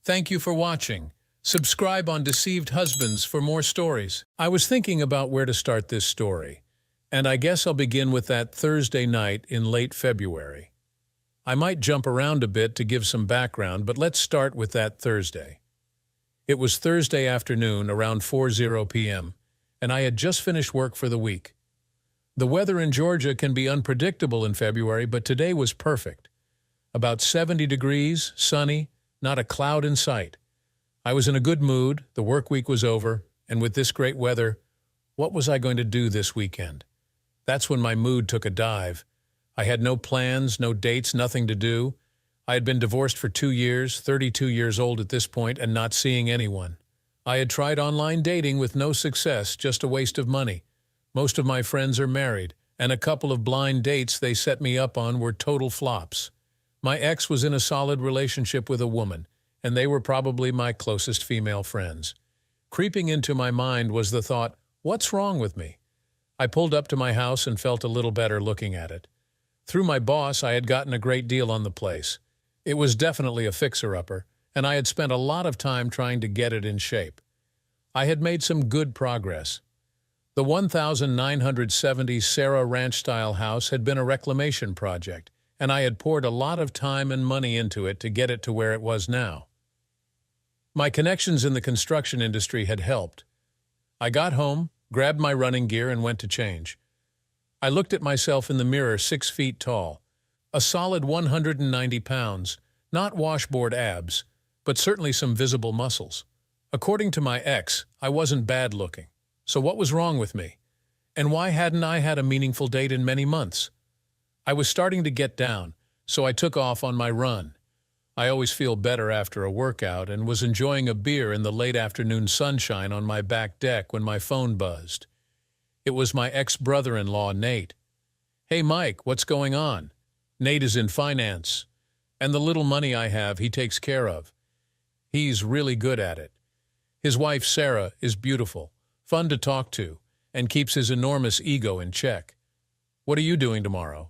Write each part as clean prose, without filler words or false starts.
Thank you for watching. Subscribe on Deceived Husbands for more stories. I was thinking about where to start this story, and I guess I'll begin with that Thursday night in late February. I might jump around a bit to give some background, but let's start with that Thursday. It was Thursday afternoon around 4:00 p.m., and I had just finished work for the week. The weather in Georgia can be unpredictable in February, but today was perfect. About 70 degrees, sunny, not a cloud in sight. I was in a good mood, the work week was over, and with this great weather, what was I going to do this weekend? That's when my mood took a dive. I had no plans, no dates, nothing to do. I had been divorced for 2 years, 32 years old at this point, and not seeing anyone. I had tried online dating with no success, just a waste of money. Most of my friends are married, and a couple of blind dates they set me up on were total flops. My ex was in a solid relationship with a woman, and they were probably my closest female friends. Creeping into my mind was the thought, what's wrong with me? I pulled up to my house and felt a little better looking at it. Through my boss, I had gotten a great deal on the place. It was definitely a fixer-upper, and I had spent a lot of time trying to get it in shape. I had made some good progress. The 1,970 Sarah Ranch-style house had been a reclamation project, and I had poured a lot of time and money into it to get it to where it was now. My connections in the construction industry had helped. I got home, grabbed my running gear, and went to change. I looked at myself in the mirror 6 feet tall, a solid 190 pounds, not washboard abs, but certainly some visible muscles. According to my ex, I wasn't bad looking. So what was wrong with me? And why hadn't I had a meaningful date in many months? I was starting to get down, so I took off on my run. I always feel better after a workout and was enjoying a beer in the late afternoon sunshine on my back deck when my phone buzzed. It was my ex-brother-in-law, Nate. "Hey, Mike, what's going on?" Nate is in finance, and the little money I have he takes care of. He's really good at it. His wife, Sarah, is beautiful, fun to talk to, and keeps his enormous ego in check. "What are you doing tomorrow?"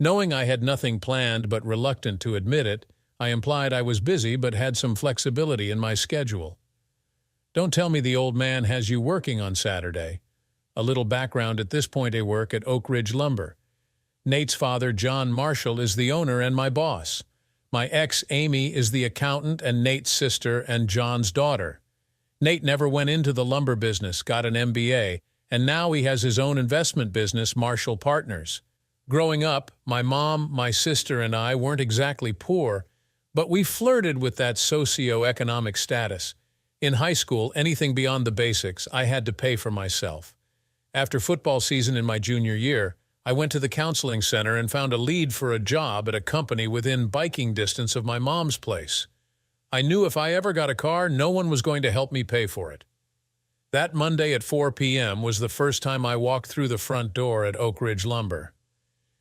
Knowing I had nothing planned but reluctant to admit it, I implied I was busy but had some flexibility in my schedule. "Don't tell me the old man has you working on Saturday." A little background: at this point I work at Oak Ridge Lumber. Nate's father, John Marshall, is the owner and my boss. My ex, Amy, is the accountant and Nate's sister and John's daughter. Nate never went into the lumber business, got an MBA, and now he has his own investment business, Marshall Partners. Growing up, my mom, my sister, and I weren't exactly poor, but we flirted with that socio-economic status. In high school, anything beyond the basics, I had to pay for myself. After football season in my junior year, I went to the counseling center and found a lead for a job at a company within biking distance of my mom's place. I knew if I ever got a car, no one was going to help me pay for it. That Monday at 4 p.m. was the first time I walked through the front door at Oak Ridge Lumber.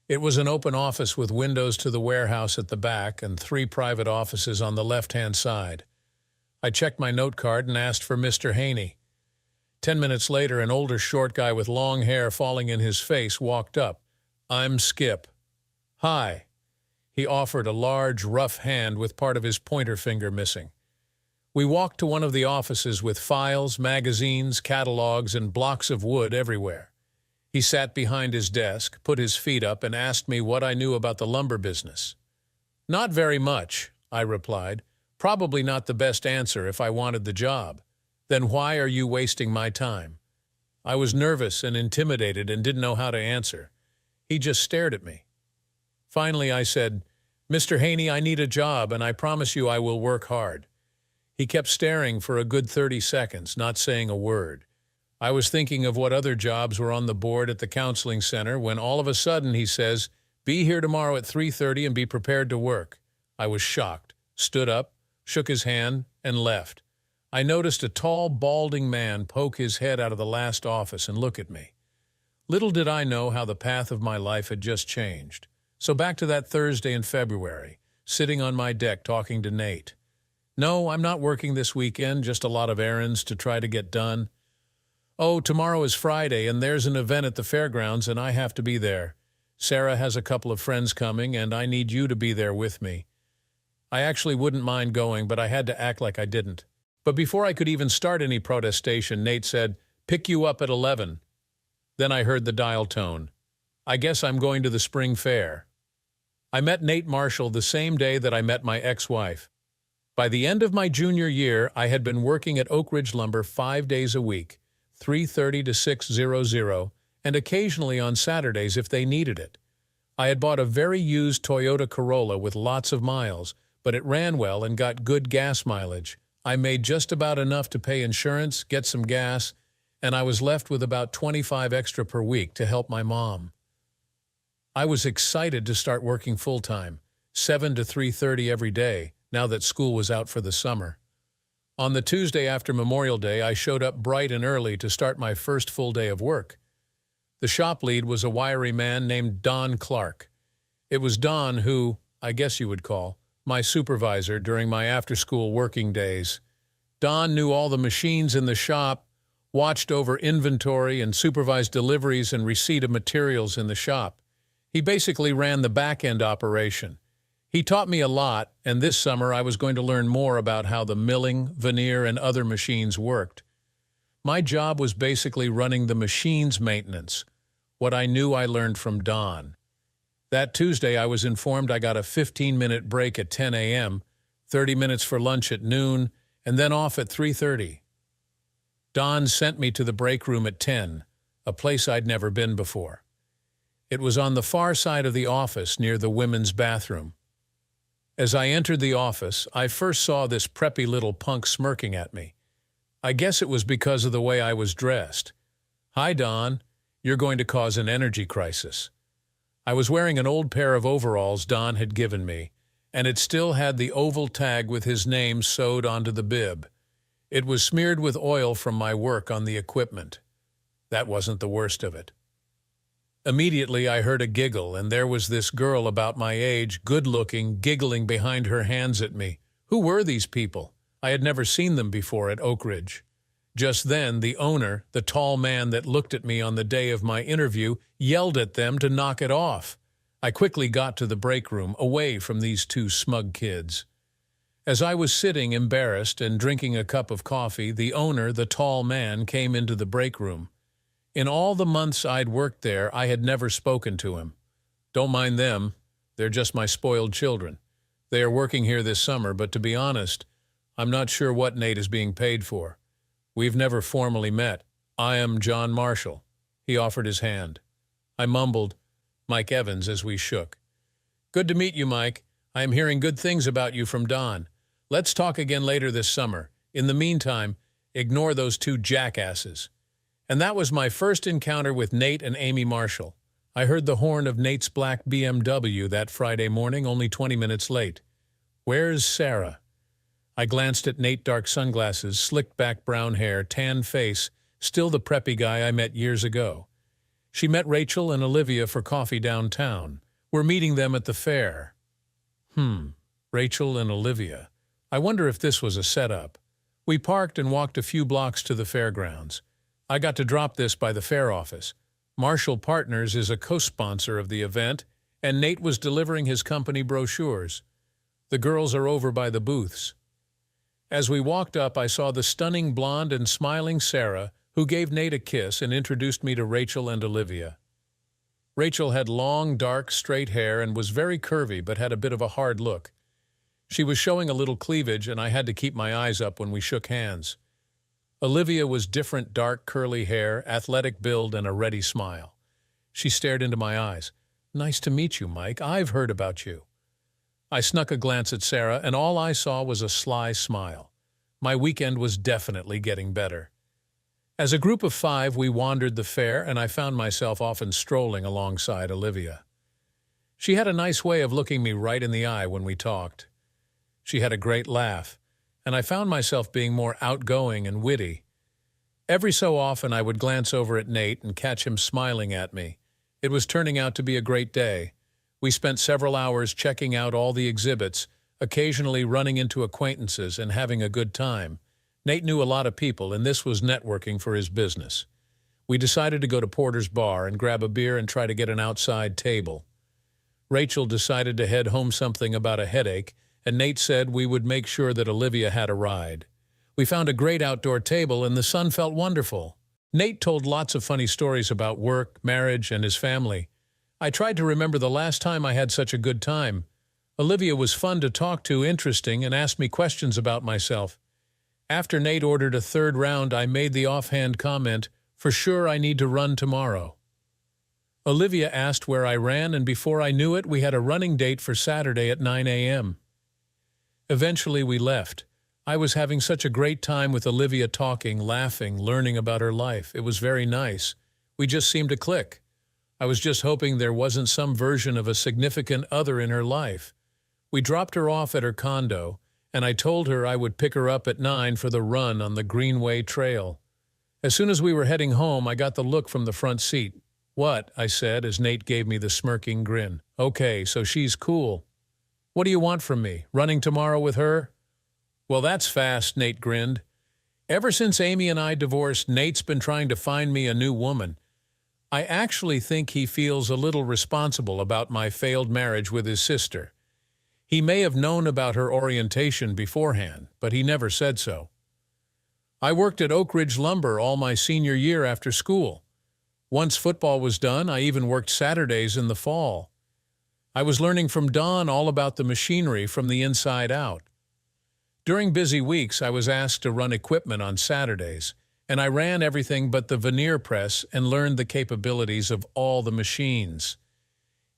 It was an open office with windows to the warehouse at the back and 3 private offices on the left-hand side. I checked my note card and asked for Mr. Haney. 10 minutes later, an older short guy with long hair falling in his face walked up. "I'm Skip." "Hi." He offered a large, rough hand with part of his pointer finger missing. We walked to one of the offices with files, magazines, catalogs, and blocks of wood everywhere. He sat behind his desk, put his feet up, and asked me what I knew about the lumber business. "Not very much," I replied. "Probably not the best answer if I wanted the job." "Then why are you wasting my time?" I was nervous and intimidated and didn't know how to answer. He just stared at me. Finally, I said, "Mr. Haney, I need a job, and I promise you I will work hard." He kept staring for a good 30 seconds, not saying a word. I was thinking of what other jobs were on the board at the counseling center when all of a sudden he says, "Be here tomorrow at 3:30 and be prepared to work." I was shocked, stood up, shook his hand, and left. I noticed a tall, balding man poke his head out of the last office and look at me. Little did I know how the path of my life had just changed. So back to that Thursday in February, sitting on my deck talking to Nate. "No, I'm not working this weekend, just a lot of errands to try to get done." "Oh, tomorrow is Friday, and there's an event at the fairgrounds, and I have to be there. Sarah has a couple of friends coming, and I need you to be there with me." I actually wouldn't mind going, but I had to act like I didn't. But before I could even start any protestation, Nate said, "Pick you up at 11. Then I heard the dial tone. "I guess I'm going to the spring fair." I met Nate Marshall the same day that I met my ex-wife. By the end of my junior year, I had been working at Oak Ridge Lumber 5 days a week, 3:30 to 6:00, and occasionally on Saturdays if they needed it. I had bought a very used Toyota Corolla with lots of miles, but it ran well and got good gas mileage. I made just about enough to pay insurance, get some gas, and I was left with about $25 extra per week to help my mom. I was excited to start working full-time, 7 to 3:30 every day, now that school was out for the summer. On the Tuesday after Memorial Day, I showed up bright and early to start my first full day of work. The shop lead was a wiry man named Don Clark. It was Don who, I guess you would call, my supervisor during my after-school working days. Don knew all the machines in the shop, watched over inventory, and supervised deliveries and receipt of materials in the shop. He basically ran the back-end operation. He taught me a lot, and this summer I was going to learn more about how the milling, veneer, and other machines worked. My job was basically running the machine's maintenance. What I knew I learned from Don. That Tuesday I was informed I got a 15-minute break at 10 a.m., 30 minutes for lunch at noon, and then off at 3:30. Don sent me to the break room at 10, a place I'd never been before. It was on the far side of the office near the women's bathroom. As I entered the office, I first saw this preppy little punk smirking at me. I guess it was because of the way I was dressed. "Hi, Don. You're going to cause an energy crisis." I was wearing an old pair of overalls Don had given me, and it still had the oval tag with his name sewed onto the bib. It was smeared with oil from my work on the equipment. That wasn't the worst of it. Immediately I heard a giggle, and there was this girl about my age, good-looking, giggling behind her hands at me. Who were these people? I had never seen them before at Oak Ridge. Just then, the owner, the tall man that looked at me on the day of my interview, yelled at them to knock it off. I quickly got to the break room, away from these two smug kids. As I was sitting embarrassed and drinking a cup of coffee, the owner, the tall man, came into the break room. In all the months I'd worked there, I had never spoken to him. Don't mind them. They're just my spoiled children. They are working here this summer, but to be honest, I'm not sure what Nate is being paid for. We've never formally met. I am John Marshall. He offered his hand. I mumbled, "Mike Evans," as we shook. "Good to meet you, Mike. I am hearing good things about you from Don. Let's talk again later this summer. In the meantime, ignore those two jackasses." And that was my first encounter with Nate and Amy Marshall. I heard the horn of Nate's black BMW that Friday morning, only 20 minutes late. "Where's Sarah?" I glanced at Nate, dark sunglasses, slicked back brown hair, tan face, still the preppy guy I met years ago. She met Rachel and Olivia for coffee downtown. We're meeting them at the fair. Rachel and Olivia. I wonder if this was a setup. We parked and walked a few blocks to the fairgrounds. I got to drop this by the fair office. Marshall Partners is a co-sponsor of the event, and Nate was delivering his company brochures. The girls are over by the booths. As we walked up, I saw the stunning blonde and smiling Sarah, who gave Nate a kiss and introduced me to Rachel and Olivia. Rachel had long, dark, straight hair and was very curvy but had a bit of a hard look. She was showing a little cleavage, and I had to keep my eyes up when we shook hands. Olivia was different, dark, curly hair, athletic build, and a ready smile. She stared into my eyes. "Nice to meet you, Mike. I've heard about you." I snuck a glance at Sarah, and all I saw was a sly smile. My weekend was definitely getting better. As a group of 5, we wandered the fair, and I found myself often strolling alongside Olivia. She had a nice way of looking me right in the eye when we talked. She had a great laugh, and I found myself being more outgoing and witty. Every so often I would glance over at Nate and catch him smiling at me. It was turning out to be a great day. We spent several hours checking out all the exhibits, occasionally running into acquaintances and having a good time. Nate knew a lot of people, and this was networking for his business. We decided to go to Porter's Bar and grab a beer and try to get an outside table. Rachel decided to head home something about a headache, and Nate said we would make sure that Olivia had a ride. We found a great outdoor table and the sun felt wonderful. Nate told lots of funny stories about work, marriage, and his family. I tried to remember the last time I had such a good time. Olivia was fun to talk to, interesting, and asked me questions about myself. After Nate ordered a third round, I made the offhand comment, "For sure I need to run tomorrow." Olivia asked where I ran, and before I knew it, we had a running date for Saturday at 9 a.m. Eventually we left. I was having such a great time with Olivia, talking, laughing, learning about her life. It was very nice. We just seemed to click. I was just hoping there wasn't some version of a significant other in her life. We dropped her off at her condo, and I told her I would pick her up at 9 for the run on the Greenway Trail. As soon as we were heading home, I got the look from the front seat. "What?" I said as Nate gave me the smirking grin. "Okay, so she's cool. What do you want from me? Running tomorrow with her?" "Well, that's fast," Nate grinned. "Ever since Amy and I divorced, Nate's been trying to find me a new woman. I actually think he feels a little responsible about my failed marriage with his sister. He may have known about her orientation beforehand, but he never said so. I worked at Oak Ridge Lumber all my senior year after school. Once football was done, I even worked Saturdays in the fall. I was learning from Don all about the machinery from the inside out. During busy weeks, I was asked to run equipment on Saturdays, and I ran everything but the veneer press and learned the capabilities of all the machines.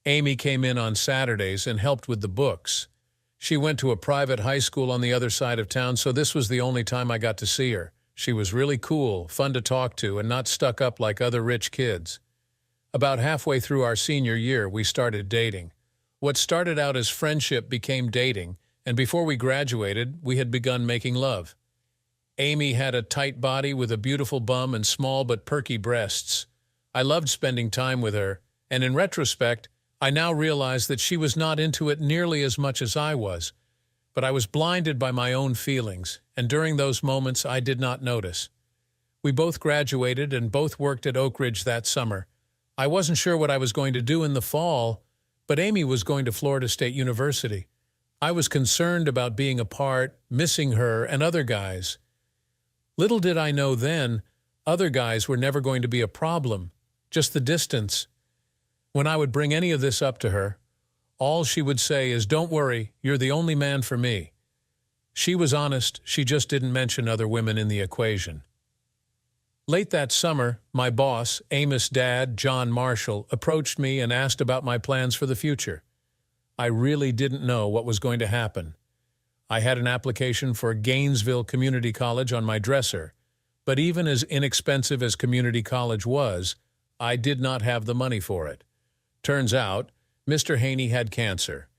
Amy came in on Saturdays and helped with the books. She went to a private high school on the other side of town, so this was the only time I got to see her. She was really cool, fun to talk to, and not stuck up like other rich kids. About halfway through our senior year, we started dating. What started out as friendship became dating, and before we graduated, we had begun making love. Amy had a tight body with a beautiful bum and small but perky breasts. I loved spending time with her, and in retrospect, I now realize that she was not into it nearly as much as I was. But I was blinded by my own feelings, and during those moments I did not notice. We both graduated and both worked at Oak Ridge that summer. I wasn't sure what I was going to do in the fall, but Amy was going to Florida State University. I was concerned about being apart, missing her, and other guys. Little did I know then, other guys were never going to be a problem, just the distance. When I would bring any of this up to her, all she would say is, "Don't worry, you're the only man for me." She was honest, she just didn't mention other women in the equation. Late that summer, my boss, Amos' dad, John Marshall, approached me and asked about my plans for the future. I really didn't know what was going to happen. I had an application for Gainesville Community College on my dresser, but even as inexpensive as community college was, I did not have the money for it. Turns out, Mr. Haney had cancer.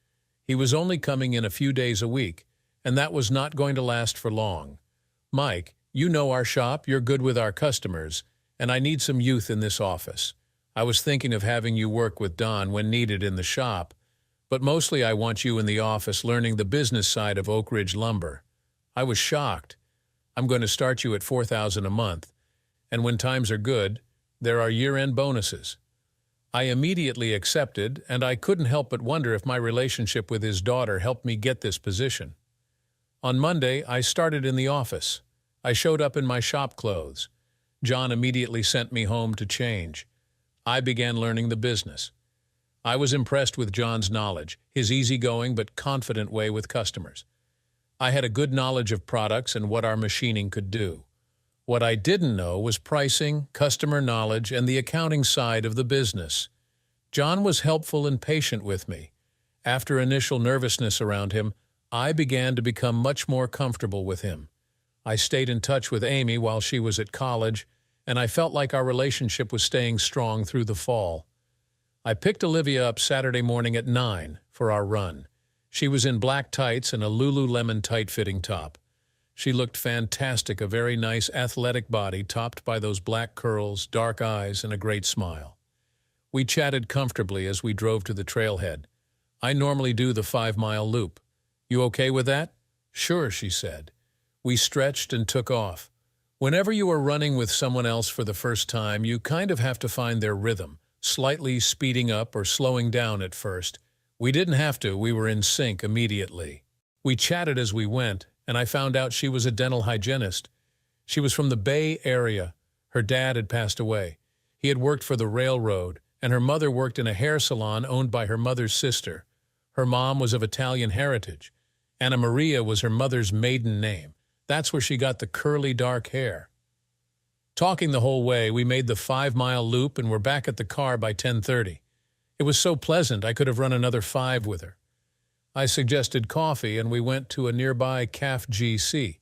He was only coming in a few days a week, and that was not going to last for long. "Mike, you know our shop, you're good with our customers, and I need some youth in this office. I was thinking of having you work with Don when needed in the shop, but mostly I want you in the office learning the business side of Oak Ridge Lumber." I was shocked. "I'm going to start you at $4,000 a month, and when times are good, there are year-end bonuses." I immediately accepted, and I couldn't help but wonder if my relationship with his daughter helped me get this position. On Monday, I started in the office. I showed up in my shop clothes. John immediately sent me home to change. I began learning the business. I was impressed with John's knowledge, his easygoing but confident way with customers. I had a good knowledge of products and what our machining could do. What I didn't know was pricing, customer knowledge, and the accounting side of the business. John was helpful and patient with me. After initial nervousness around him, I began to become much more comfortable with him. I stayed in touch with Amy while she was at college, and I felt like our relationship was staying strong through the fall. I picked Olivia up Saturday morning at 9 for our run. She was in black tights and a Lululemon tight-fitting top. She looked fantastic, a very nice athletic body topped by those black curls, dark eyes, and a great smile. We chatted comfortably as we drove to the trailhead. I normally do the 5-mile loop. "You okay with that?" "Sure," she said. We stretched and took off. Whenever you are running with someone else for the first time, you kind of have to find their rhythm, slightly speeding up or slowing down at first. We didn't have to, we were in sync immediately. We chatted as we went, and I found out she was a dental hygienist. She was from the Bay Area. Her dad had passed away. He had worked for the railroad, and her mother worked in a hair salon owned by her mother's sister. Her mom was of Italian heritage. Anna Maria was her mother's maiden name. That's where she got the curly dark hair. Talking the whole way, we made the 5-mile loop and were back at the car by 10:30. It was so pleasant I could have run another 5 with her. I suggested coffee, and we went to a nearby Caf GC.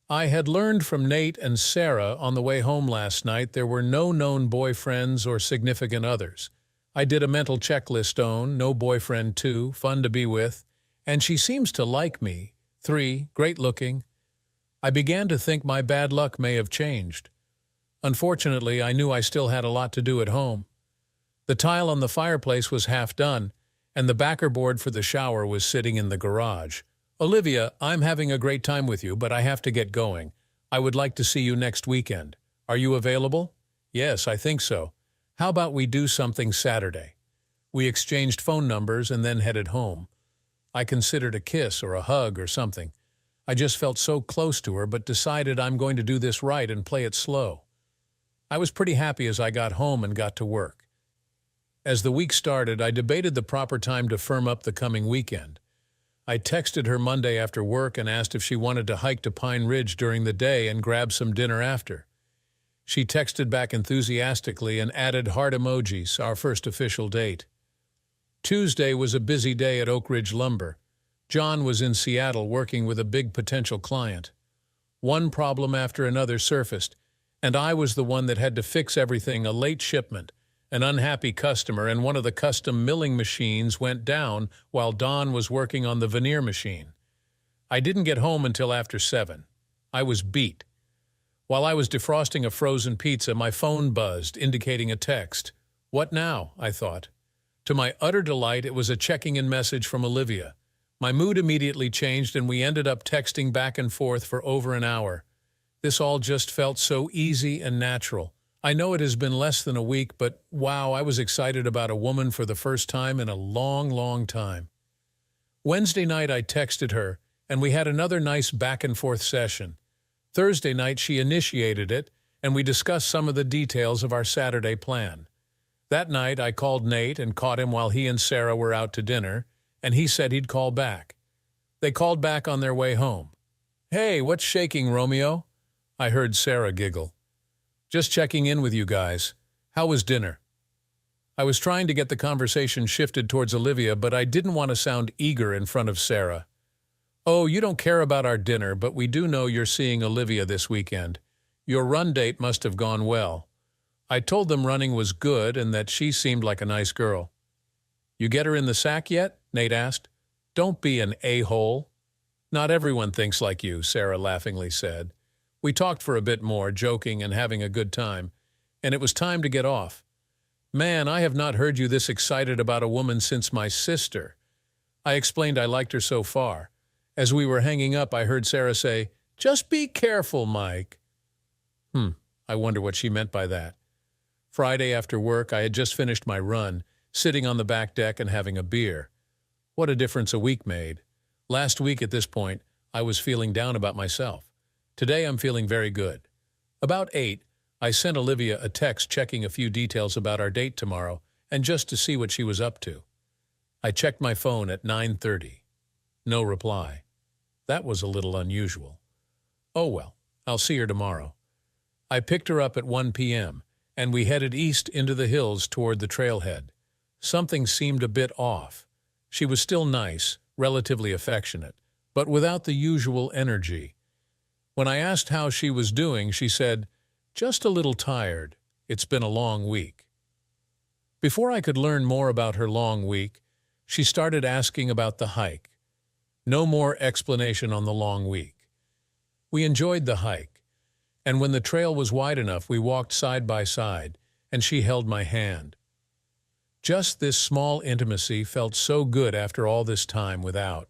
I had learned from Nate and Sarah on the way home last night there were no known boyfriends or significant others. I did a mental checklist on, no boyfriend 2, fun to be with, and she seems to like me, 3, great looking. I began to think my bad luck may have changed. Unfortunately, I knew I still had a lot to do at home. The tile on the fireplace was half done, and the backer board for the shower was sitting in the garage. Olivia, I'm having a great time with you, but I have to get going. I would like to see you next weekend. Are you available? Yes, I think so. How about we do something Saturday? We exchanged phone numbers and then headed home. I considered a kiss or a hug or something. I just felt so close to her, but decided I'm going to do this right and play it slow. I was pretty happy as I got home and got to work. As the week started, I debated the proper time to firm up the coming weekend. I texted her Monday after work and asked if she wanted to hike to Pine Ridge during the day and grab some dinner after. She texted back enthusiastically and added heart emojis, our first official date. Tuesday was a busy day at Oak Ridge Lumber. John was in Seattle working with a big potential client. One problem after another surfaced, and I was the one that had to fix everything: a late shipment, an unhappy customer, and one of the custom milling machines went down while Don was working on the veneer machine. I didn't get home until after 7. I was beat. While I was defrosting a frozen pizza, my phone buzzed, indicating a text. What now? I thought. To my utter delight, it was a checking-in message from Olivia. My mood immediately changed, and we ended up texting back and forth for over an hour. This all just felt so easy and natural. I know it has been less than a week, but wow, I was excited about a woman for the first time in a long, long time. Wednesday night I texted her, and we had another nice back-and-forth session. Thursday night she initiated it, and we discussed some of the details of our Saturday plan. That night I called Nate and caught him while he and Sarah were out to dinner, and he said he'd call back. They called back on their way home. "Hey, what's shaking, Romeo?" I heard Sarah giggle. "Just checking in with you guys. How was dinner?" I was trying to get the conversation shifted towards Olivia, but I didn't want to sound eager in front of Sarah. "Oh, you don't care about our dinner, but we do know you're seeing Olivia this weekend. Your run date must have gone well." I told them running was good and that she seemed like a nice girl. "You get her in the sack yet?" Nate asked. "Don't be an a-hole." "Not everyone thinks like you," Sarah laughingly said. We talked for a bit more, joking and having a good time, and it was time to get off. "Man, I have not heard you this excited about a woman since my sister." I explained I liked her so far. As we were hanging up, I heard Sarah say, "Just be careful, Mike." I wonder what she meant by that. Friday after work, I had just finished my run, sitting on the back deck and having a beer. What a difference a week made. Last week at this point, I was feeling down about myself. Today I'm feeling very good. About 8, I sent Olivia a text checking a few details about our date tomorrow and just to see what she was up to. I checked my phone at 9:30. No reply. That was a little unusual. Oh well, I'll see her tomorrow. I picked her up at 1 p.m., and we headed east into the hills toward the trailhead. Something seemed a bit off. She was still nice, relatively affectionate, but without the usual energy. When I asked how she was doing, she said, "Just a little tired. It's been a long week." Before I could learn more about her long week, she started asking about the hike. No more explanation on the long week. We enjoyed the hike, and when the trail was wide enough, we walked side by side, and she held my hand. Just this small intimacy felt so good after all this time without.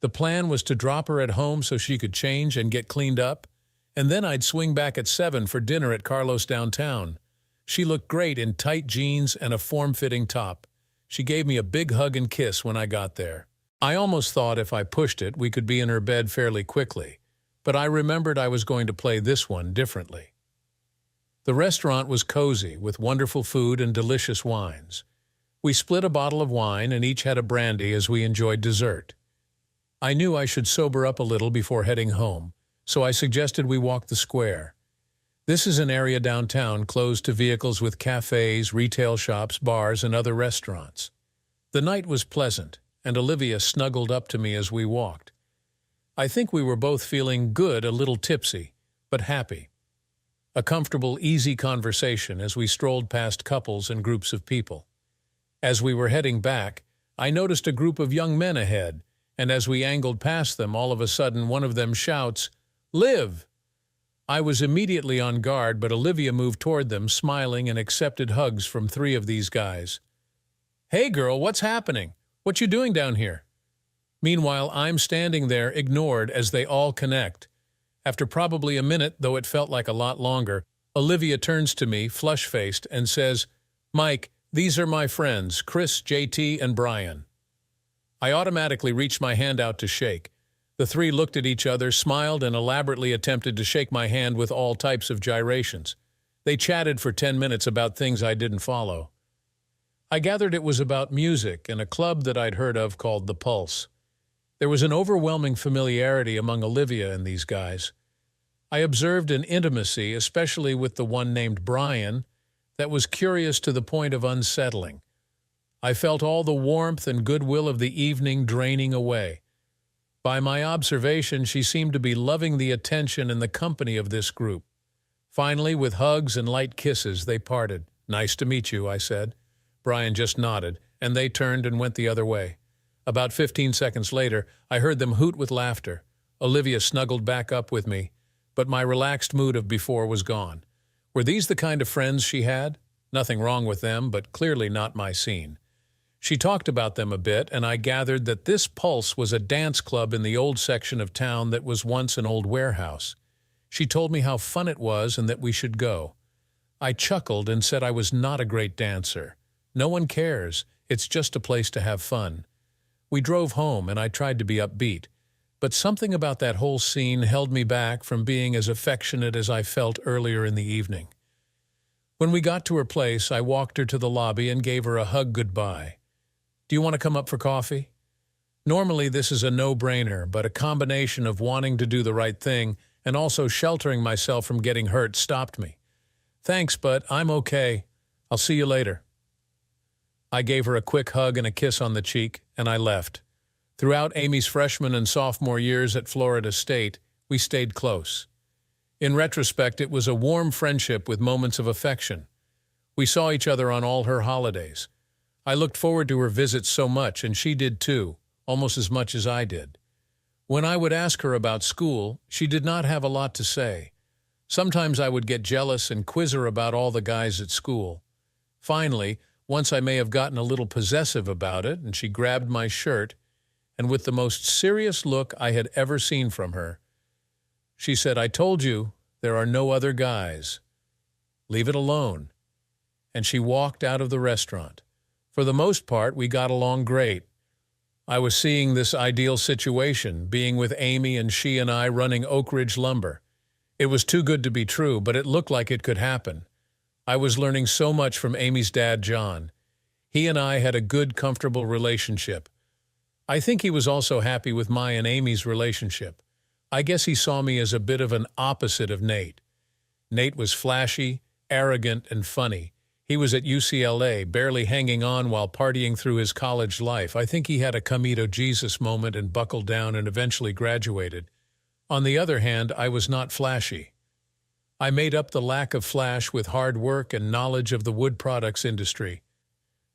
The plan was to drop her at home so she could change and get cleaned up, and then I'd swing back at 7 for dinner at Carlos downtown. She looked great in tight jeans and a form-fitting top. She gave me a big hug and kiss when I got there. I almost thought if I pushed it, we could be in her bed fairly quickly, but I remembered I was going to play this one differently. The restaurant was cozy, with wonderful food and delicious wines. We split a bottle of wine and each had a brandy as we enjoyed dessert. I knew I should sober up a little before heading home, so I suggested we walk the square. This is an area downtown closed to vehicles with cafes, retail shops, bars, and other restaurants. The night was pleasant, and Olivia snuggled up to me as we walked. I think we were both feeling good, a little tipsy, but happy. A comfortable, easy conversation as we strolled past couples and groups of people. As we were heading back, I noticed a group of young men ahead, and as we angled past them, all of a sudden one of them shouts, "Liv!" I was immediately on guard, but Olivia moved toward them, smiling, and accepted hugs from 3 of these guys. "Hey girl, what's happening? What you doing down here?" Meanwhile, I'm standing there, ignored, as they all connect. After probably a minute, though it felt like a lot longer, Olivia turns to me, flush-faced, and says, "Mike, these are my friends, Chris, JT, and Brian." I automatically reached my hand out to shake. The 3 looked at each other, smiled, and elaborately attempted to shake my hand with all types of gyrations. They chatted for 10 minutes about things I didn't follow. I gathered it was about music and a club that I'd heard of called The Pulse. There was an overwhelming familiarity among Olivia and these guys. I observed an intimacy, especially with the one named Brian, that was curious to the point of unsettling. I felt all the warmth and goodwill of the evening draining away. By my observation, she seemed to be loving the attention and the company of this group. Finally, with hugs and light kisses, they parted. "Nice to meet you," I said. Brian just nodded, and they turned and went the other way. About 15 seconds later, I heard them hoot with laughter. Olivia snuggled back up with me, but my relaxed mood of before was gone. Were these the kind of friends she had? Nothing wrong with them, but clearly not my scene. She talked about them a bit, and I gathered that this Pulse was a dance club in the old section of town that was once an old warehouse. She told me how fun it was and that we should go. I chuckled and said I was not a great dancer. No one cares. It's just a place to have fun. We drove home, and I tried to be upbeat, but something about that whole scene held me back from being as affectionate as I felt earlier in the evening. When we got to her place, I walked her to the lobby and gave her a hug goodbye. "Do you want to come up for coffee?" Normally this is a no-brainer, but a combination of wanting to do the right thing and also sheltering myself from getting hurt stopped me. "Thanks, but I'm okay. I'll see you later." I gave her a quick hug and a kiss on the cheek, and I left. Throughout Amy's freshman and sophomore years at Florida State, we stayed close. In retrospect, it was a warm friendship with moments of affection. We saw each other on all her holidays. I looked forward to her visits so much, and she did too, almost as much as I did. When I would ask her about school, she did not have a lot to say. Sometimes I would get jealous and quiz her about all the guys at school. Finally, once I may have gotten a little possessive about it, and she grabbed my shirt, and with the most serious look I had ever seen from her, she said, "I told you, there are no other guys. Leave it alone." And she walked out of the restaurant. For the most part, we got along great. I was seeing this ideal situation, being with Amy and she and I running Oak Ridge Lumber. It was too good to be true, but it looked like it could happen. I was learning so much from Amy's dad, John. He and I had a good, comfortable relationship. I think he was also happy with my and Amy's relationship. I guess he saw me as a bit of an opposite of Nate. Nate was flashy, arrogant, and funny. He was at UCLA, barely hanging on while partying through his college life. I think he had a come to Jesus moment and buckled down and eventually graduated. On the other hand, I was not flashy. I made up the lack of flash with hard work and knowledge of the wood products industry.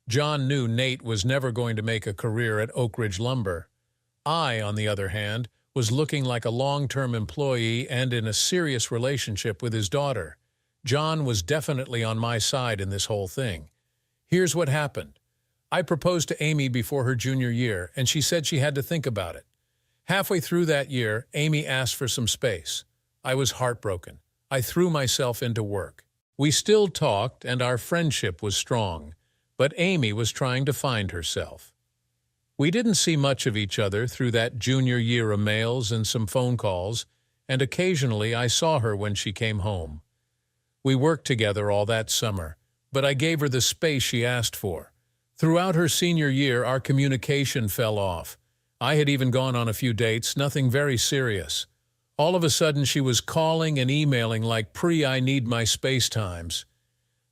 John knew Nate was never going to make a career at Oak Ridge Lumber. I, on the other hand, was looking like a long-term employee and in a serious relationship with his daughter. John was definitely on my side in this whole thing. Here's what happened. I proposed to Amy before her junior year, and she said she had to think about it. Halfway through that year, Amy asked for some space. I was heartbroken. I threw myself into work. We still talked, and our friendship was strong, but Amy was trying to find herself. We didn't see much of each other through that junior year of mails and some phone calls, and occasionally I saw her when she came home. We worked together all that summer, but I gave her the space she asked for. Throughout her senior year, our communication fell off. I had even gone on a few dates, nothing very serious. All of a sudden, she was calling and emailing like pre-I need my space times.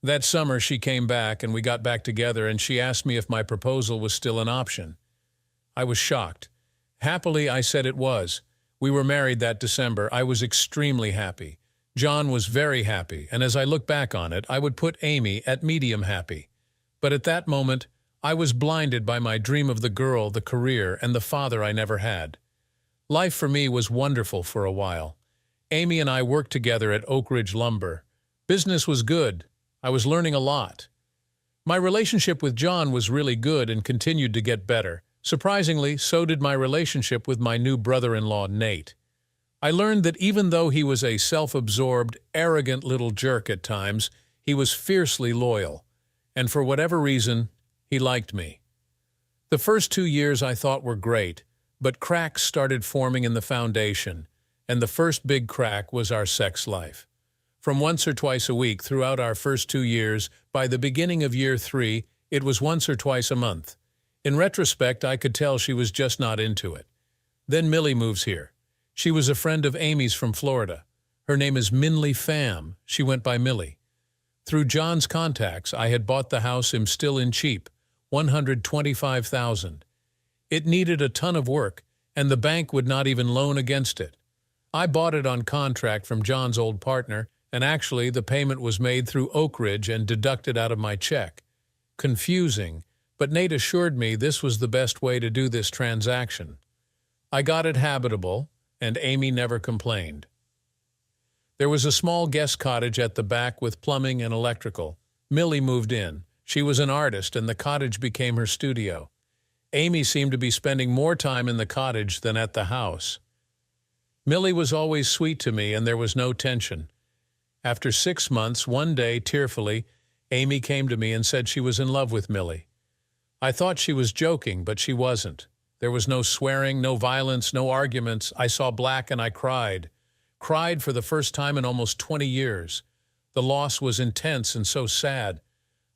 That summer, she came back and we got back together and she asked me if my proposal was still an option. I was shocked. Happily, I said it was. We were married that December. I was extremely happy. John was very happy, and as I look back on it, I would put Amy at medium happy. But at that moment, I was blinded by my dream of the girl, the career, and the father I never had. Life for me was wonderful for a while. Amy and I worked together at Oak Ridge Lumber. Business was good. I was learning a lot. My relationship with John was really good and continued to get better. Surprisingly, so did my relationship with my new brother-in-law, Nate. I learned that even though he was a self-absorbed, arrogant little jerk at times, he was fiercely loyal. And for whatever reason, he liked me. The first 2 years I thought were great, but cracks started forming in the foundation, and the first big crack was our sex life. From once or twice a week throughout our first 2 years, by the beginning of year 3, it was once or twice a month. In retrospect, I could tell she was just not into it. Then Millie moves here. She was a friend of Amy's from Florida. Her name is Minley Pham. She went by Millie. Through John's contacts, I had bought the house I'm still in cheap, $125,000. It needed a ton of work, and the bank would not even loan against it. I bought it on contract from John's old partner, and actually the payment was made through Oak Ridge and deducted out of my check. Confusing, but Nate assured me this was the best way to do this transaction. I got it habitable, and Amy never complained. There was a small guest cottage at the back with plumbing and electrical. Millie moved in. She was an artist, and the cottage became her studio. Amy seemed to be spending more time in the cottage than at the house. Millie was always sweet to me, and there was no tension. After 6 months, one day, tearfully, Amy came to me and said she was in love with Millie. I thought she was joking, but she wasn't. There was no swearing, no violence, no arguments. I saw black and I cried. Cried for the first time in almost 20 years. The loss was intense and so sad.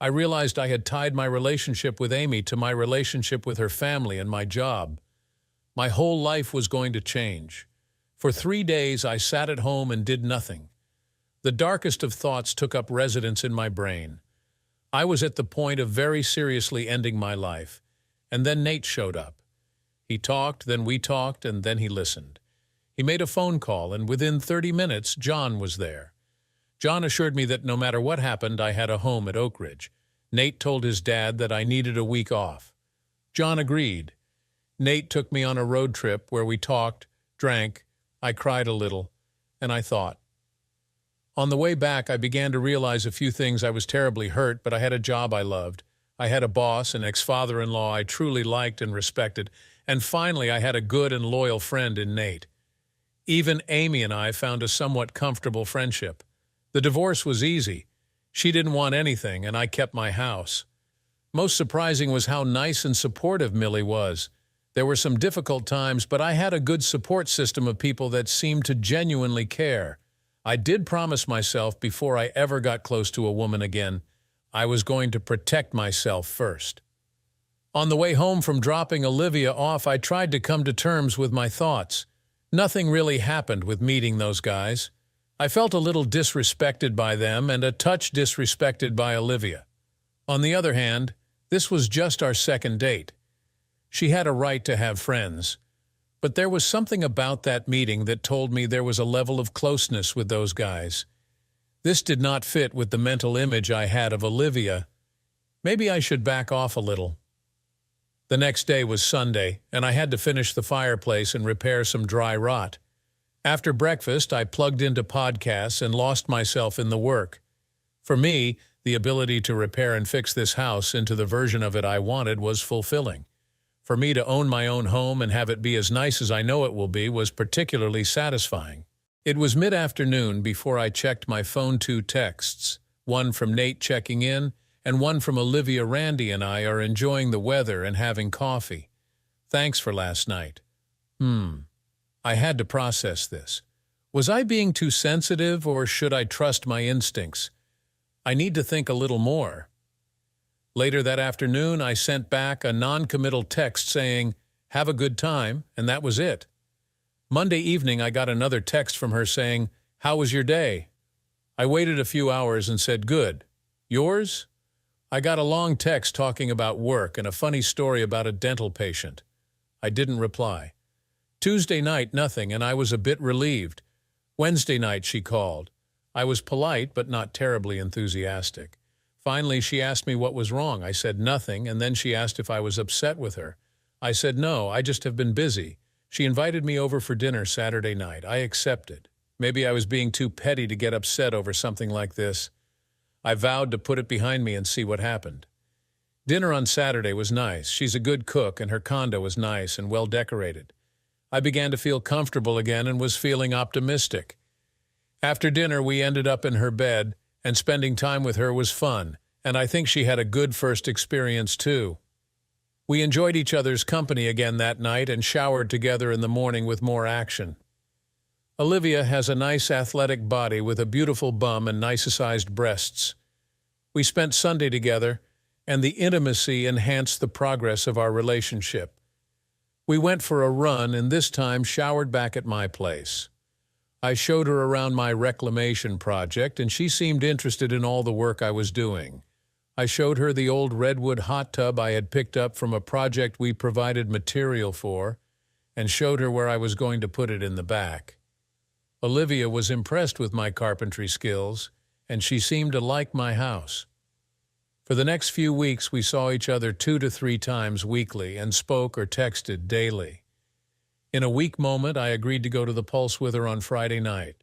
I realized I had tied my relationship with Amy to my relationship with her family and my job. My whole life was going to change. For 3 days, I sat at home and did nothing. The darkest of thoughts took up residence in my brain. I was at the point of very seriously ending my life. And then Nate showed up. He talked, then we talked, and then he listened. He made a phone call, and within 30 minutes, John was there. John assured me that no matter what happened, I had a home at Oak Ridge. Nate told his dad that I needed a week off. John agreed. Nate took me on a road trip where we talked, drank, I cried a little, and I thought. On the way back, I began to realize a few things. I was terribly hurt, but I had a job I loved. I had a boss, an ex-father-in-law I truly liked and respected, and finally I had a good and loyal friend in Nate. Even Amy and I found a somewhat comfortable friendship. The divorce was easy. She didn't want anything, and I kept my house. Most surprising was how nice and supportive Millie was. There were some difficult times, but I had a good support system of people that seemed to genuinely care. I did promise myself before I ever got close to a woman again, I was going to protect myself first. On the way home from dropping Olivia off, I tried to come to terms with my thoughts. Nothing really happened with meeting those guys. I felt a little disrespected by them and a touch disrespected by Olivia. On the other hand, this was just our second date. She had a right to have friends. But there was something about that meeting that told me there was a level of closeness with those guys. This did not fit with the mental image I had of Olivia. Maybe I should back off a little. The next day was Sunday, and I had to finish the fireplace and repair some dry rot. After breakfast, I plugged into podcasts and lost myself in the work. For me, the ability to repair and fix this house into the version of it I wanted was fulfilling. For me to own my own home and have it be as nice as I know it will be was particularly satisfying. It was mid-afternoon before I checked my phone. 2 texts, one from Nate checking in, and one from Olivia. Randy and I are enjoying the weather and having coffee. Thanks for last night. I had to process this. Was I being too sensitive, or should I trust my instincts? I need to think a little more. Later that afternoon, I sent back a non-committal text saying, "Have a good time," and that was it. Monday evening, I got another text from her saying, "How was your day?" I waited a few hours and said, "Good. Yours?" I got a long text talking about work and a funny story about a dental patient. I didn't reply. Tuesday night, nothing, and I was a bit relieved. Wednesday night, she called. I was polite, but not terribly enthusiastic. Finally, she asked me what was wrong. I said nothing, and then she asked if I was upset with her. I said no, I just have been busy. She invited me over for dinner Saturday night. I accepted. Maybe I was being too petty to get upset over something like this. I vowed to put it behind me and see what happened. Dinner on Saturday was nice. She's a good cook, and her condo was nice and well decorated. I began to feel comfortable again and was feeling optimistic. After dinner, we ended up in her bed, and spending time with her was fun, and I think she had a good first experience too. We enjoyed each other's company again that night and showered together in the morning with more action. Olivia has a nice athletic body with a beautiful bum and nice-sized breasts. We spent Sunday together, and the intimacy enhanced the progress of our relationship. We went for a run and this time showered back at my place. I showed her around my reclamation project, and she seemed interested in all the work I was doing. I showed her the old redwood hot tub I had picked up from a project we provided material for, and showed her where I was going to put it in the back. Olivia was impressed with my carpentry skills, and she seemed to like my house. For the next few weeks, we saw each other 2 to 3 times weekly and spoke or texted daily. In a weak moment, I agreed to go to the Pulse with her on Friday night.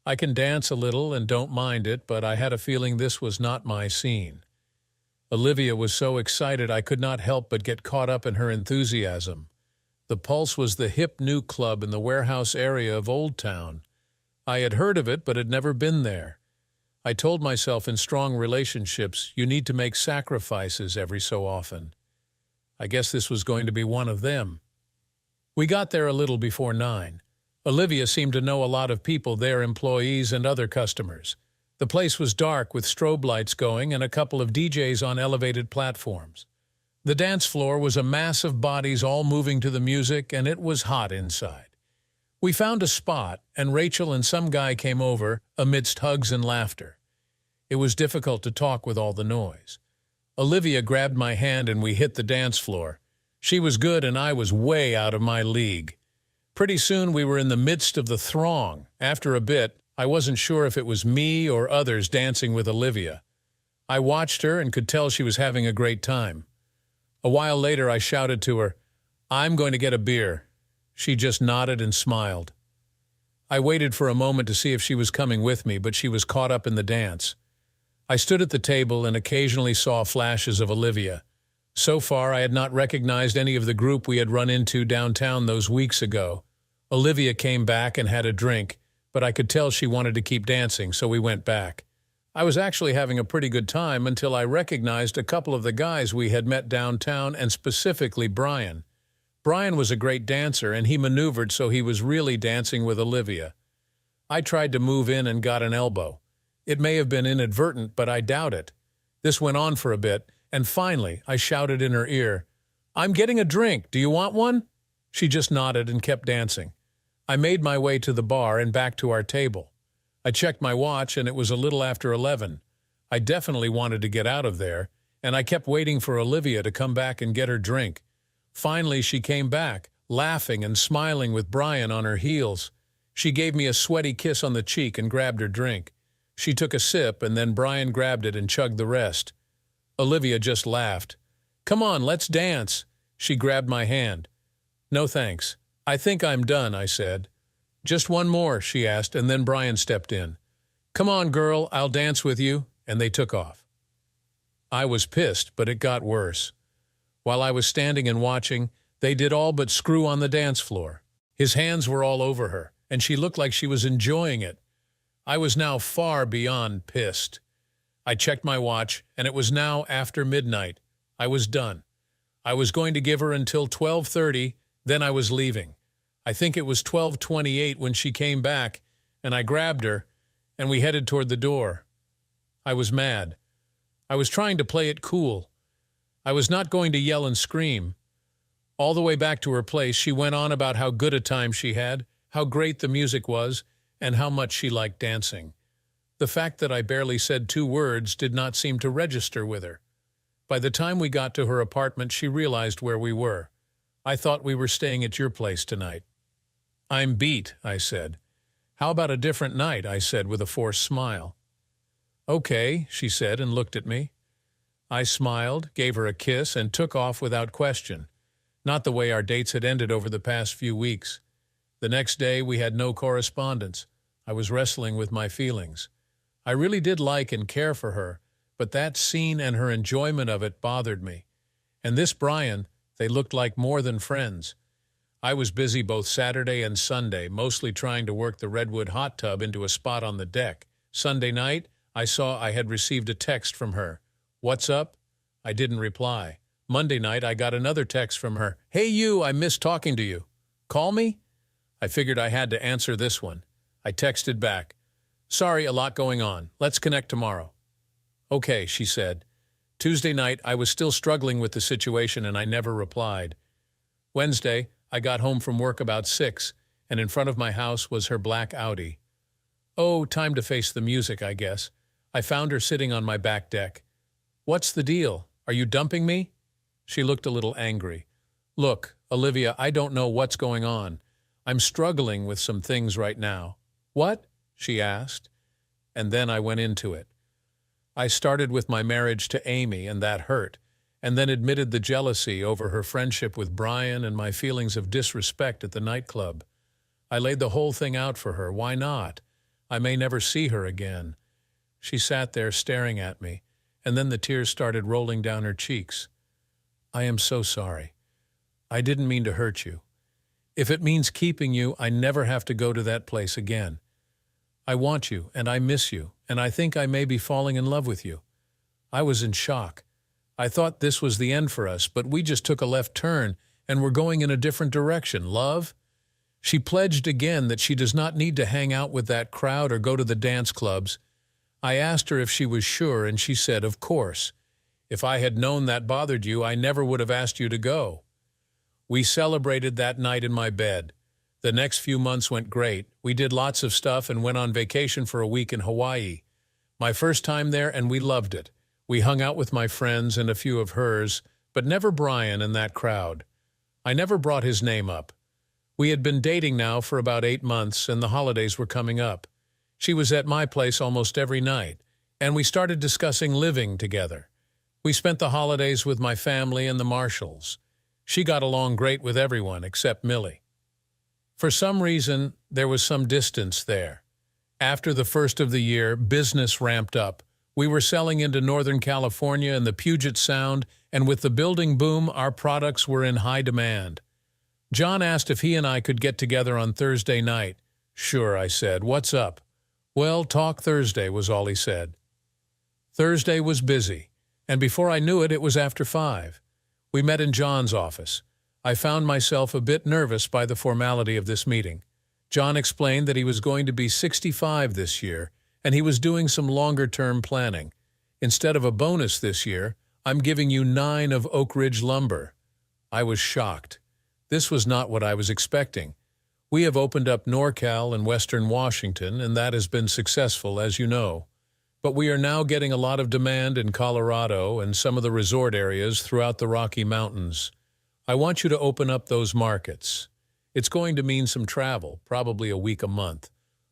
I can dance a little and don't mind it, but I had a feeling this was not my scene. Olivia was so excited I could not help but get caught up in her enthusiasm. The Pulse was the hip new club in the warehouse area of Old Town. I had heard of it, but had never been there. I told myself in strong relationships, you need to make sacrifices every so often. I guess this was going to be one of them. We got there a little before 9. Olivia seemed to know a lot of people there, employees and other customers. The place was dark with strobe lights going and a couple of DJs on elevated platforms. The dance floor was a mass of bodies all moving to the music, and it was hot inside. We found a spot, and Rachel and some guy came over amidst hugs and laughter. It was difficult to talk with all the noise. Olivia grabbed my hand and we hit the dance floor. She was good and I was way out of my league. Pretty soon we were in the midst of the throng. After a bit, I wasn't sure if it was me or others dancing with Olivia. I watched her and could tell she was having a great time. A while later I shouted to her, "I'm going to get a beer." She just nodded and smiled. I waited for a moment to see if she was coming with me, but she was caught up in the dance. I stood at the table and occasionally saw flashes of Olivia. So far, I had not recognized any of the group we had run into downtown those weeks ago. Olivia came back and had a drink, but I could tell she wanted to keep dancing, so we went back. I was actually having a pretty good time until I recognized a couple of the guys we had met downtown, and specifically Brian. Brian was a great dancer, and he maneuvered so he was really dancing with Olivia. I tried to move in and got an elbow. It may have been inadvertent, but I doubt it. This went on for a bit, and finally I shouted in her ear, "I'm getting a drink. Do you want one?" She just nodded and kept dancing. I made my way to the bar and back to our table. I checked my watch, and it was a little after 11. I definitely wanted to get out of there, and I kept waiting for Olivia to come back and get her drink. Finally, she came back, laughing and smiling with Brian on her heels. She gave me a sweaty kiss on the cheek and grabbed her drink. She took a sip, and then Brian grabbed it and chugged the rest. Olivia just laughed. "Come on, let's dance." She grabbed my hand. "No thanks. I think I'm done," I said. "Just one more," she asked, and then Brian stepped in. "Come on, girl, I'll dance with you," and they took off. I was pissed, but it got worse. While I was standing and watching, they did all but screw on the dance floor. His hands were all over her, and she looked like she was enjoying it. I was now far beyond pissed. I checked my watch, and it was now after midnight. I was done. I was going to give her until 12:30, then I was leaving. I think it was 12:28 when she came back, and I grabbed her, and we headed toward the door. I was mad. I was trying to play it cool. I was not going to yell and scream. All the way back to her place, she went on about how good a time she had, how great the music was, and how much she liked dancing. The fact that I barely said 2 words did not seem to register with her. By the time we got to her apartment, she realized where we were. I thought we were staying at your place tonight. I'm beat, I said. How about a different night, I said with a forced smile. Okay, she said and looked at me. I smiled, gave her a kiss, and took off without question. Not the way our dates had ended over the past few weeks. The next day we had no correspondence. I was wrestling with my feelings. I really did like and care for her, but that scene and her enjoyment of it bothered me. And this Brian, they looked like more than friends. I was busy both Saturday and Sunday, mostly trying to work the redwood hot tub into a spot on the deck. Sunday night, I saw I had received a text from her. What's up? I didn't reply. Monday night, I got another text from her. Hey you, I missed talking to you. Call me? I figured I had to answer this one. I texted back. Sorry, a lot going on. Let's connect tomorrow. Okay, she said. Tuesday night, I was still struggling with the situation and I never replied. Wednesday, I got home from work about 6, and in front of my house was her black Audi. Oh, time to face the music, I guess. I found her sitting on my back deck. What's the deal? Are you dumping me? She looked a little angry. Look, Olivia, I don't know what's going on. I'm struggling with some things right now. What? She asked. And then I went into it. I started with my marriage to Amy, and that hurt, and then admitted the jealousy over her friendship with Brian and my feelings of disrespect at the nightclub. I laid the whole thing out for her. Why not? I may never see her again. She sat there staring at me, and then the tears started rolling down her cheeks. I am so sorry. I didn't mean to hurt you. If it means keeping you, I never have to go to that place again. I want you, and I miss you, and I think I may be falling in love with you. I was in shock. I thought this was the end for us, but we just took a left turn, and we're going in a different direction. Love? She pledged again that she does not need to hang out with that crowd or go to the dance clubs. I asked her if she was sure, and she said, of course. If I had known that bothered you, I never would have asked you to go. We celebrated that night in my bed. The next few months went great. We did lots of stuff and went on vacation for a week in Hawaii. My first time there, and we loved it. We hung out with my friends and a few of hers, but never Brian and that crowd. I never brought his name up. We had been dating now for about 8 months, and the holidays were coming up. She was at my place almost every night, and we started discussing living together. We spent the holidays with my family and the Marshalls. She got along great with everyone except Millie. For some reason, there was some distance there. After the first of the year, business ramped up. We were selling into Northern California and the Puget Sound, and with the building boom, our products were in high demand. John asked if he and I could get together on Thursday night. Sure, I said. What's up? Well, talk Thursday, was all he said. Thursday was busy, and before I knew it, it was after 5. We met in John's office. I found myself a bit nervous by the formality of this meeting. John explained that he was going to be 65 this year, and he was doing some longer-term planning. Instead of a bonus this year, I'm giving you 9 of Oak Ridge lumber. I was shocked. This was not what I was expecting. We have opened up NorCal and Western Washington, and that has been successful, as you know. But we are now getting a lot of demand in Colorado and some of the resort areas throughout the Rocky Mountains. I want you to open up those markets. It's going to mean some travel, probably a week a month.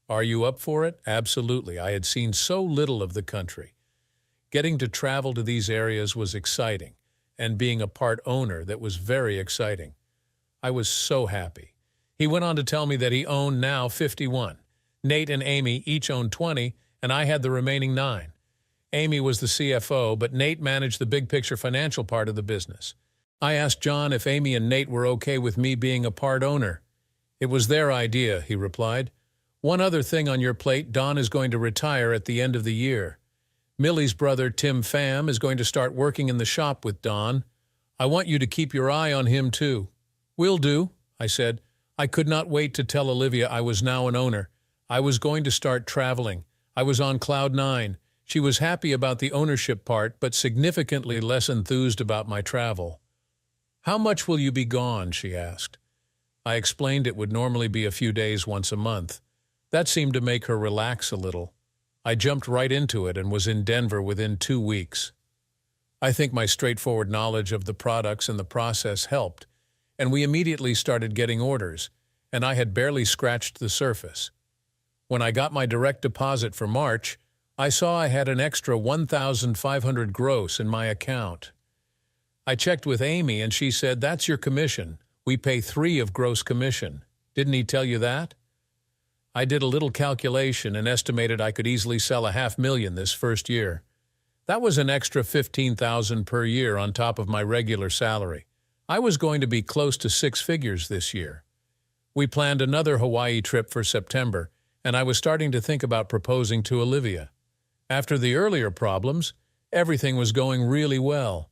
Are you up for it? Absolutely. I had seen so little of the country. Getting to travel to these areas was exciting, and being a part owner, that was very exciting. I was so happy. He went on to tell me that he owned now 51. Nate and Amy each owned 20, and I had the remaining 9. Amy was the CFO, but Nate managed the big-picture financial part of the business. I asked John if Amy and Nate were okay with me being a part owner. It was their idea, he replied. One other thing on your plate, Don is going to retire at the end of the year. Millie's brother, Tim Pham, is going to start working in the shop with Don. I want you to keep your eye on him too. Will do, I said. I could not wait to tell Olivia I was now an owner. I was going to start traveling. I was on cloud nine. She was happy about the ownership part, but significantly less enthused about my travel. How much will you be gone? She asked. I explained it would normally be a few days once a month. That seemed to make her relax a little. I jumped right into it and was in Denver within 2 weeks. I think my straightforward knowledge of the products and the process helped, and we immediately started getting orders, and I had barely scratched the surface. When I got my direct deposit for March, I saw I had an extra $1,500 gross in my account. I checked with Amy and she said, "That's your commission. We pay 3 of gross commission. Didn't he tell you that?" I did a little calculation and estimated I could easily sell $500,000 this first year. That was an extra $15,000 per year on top of my regular salary. I was going to be close to 6 figures this year. We planned another Hawaii trip for September, and I was starting to think about proposing to Olivia. After the earlier problems, everything was going really well.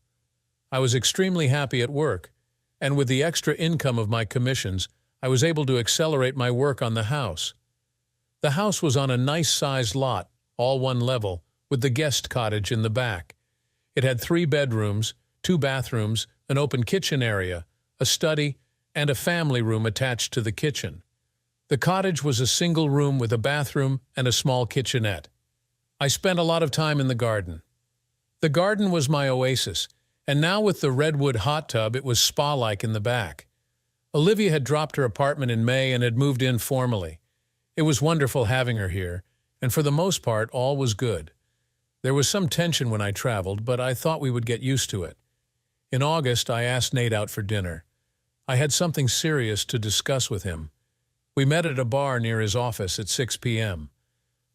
I was extremely happy at work, and with the extra income of my commissions, I was able to accelerate my work on the house. The house was on a nice-sized lot, all one level, with the guest cottage in the back. It had 3 bedrooms, 2 bathrooms, an open kitchen area, a study, and a family room attached to the kitchen. The cottage was a single room with a bathroom and a small kitchenette. I spent a lot of time in the garden. The garden was my oasis, and now with the redwood hot tub it was spa-like in the back. Olivia had dropped her apartment in May and had moved in formally. It was wonderful having her here, and for the most part all was good. There was some tension when I traveled, but I thought we would get used to it. In August, I asked Nate out for dinner. I had something serious to discuss with him. We met at a bar near his office at 6 p.m.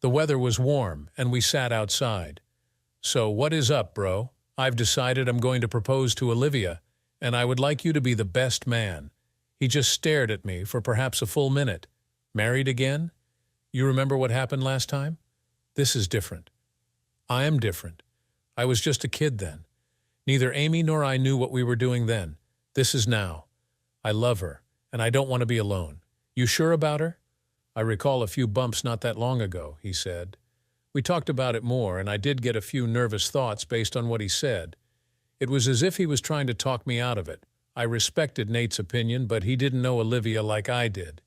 The weather was warm, and we sat outside. "So what is up, bro? I've decided I'm going to propose to Olivia, and I would like you to be the best man." He just stared at me for perhaps a full minute. "Married again? You remember what happened last time? This is different. I am different. I was just a kid then. Neither Amy nor I knew what we were doing then. This is now. I love her, and I don't want to be alone. You sure about her?" "I recall a few bumps not that long ago," he said. We talked about it more, and I did get a few nervous thoughts based on what he said. It was as if he was trying to talk me out of it. I respected Nate's opinion, but he didn't know Olivia like I did.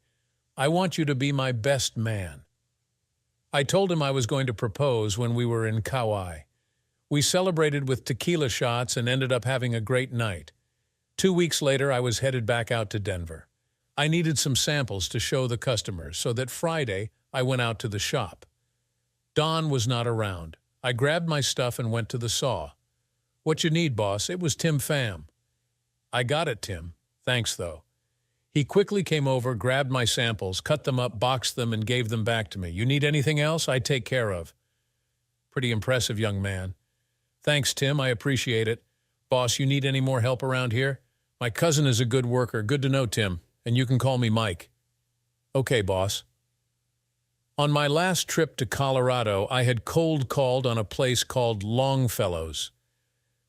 "I want you to be my best man." I told him I was going to propose when we were in Kauai. We celebrated with tequila shots and ended up having a great night. 2 weeks later, I was headed back out to Denver. I needed some samples to show the customers, so that Friday I went out to the shop. Don was not around. I grabbed my stuff and went to the saw. "What you need, boss?" It was Tim Pham. "I got it, Tim. Thanks, though." He quickly came over, grabbed my samples, cut them up, boxed them, and gave them back to me. "You need anything else? I take care of." "Pretty impressive, young man." "Thanks, Tim. I appreciate it. Boss, you need any more help around here?" "My cousin is a good worker. Good to know, Tim. And you can call me Mike." "Okay, boss." On my last trip to Colorado, I had cold called on a place called Longfellow's.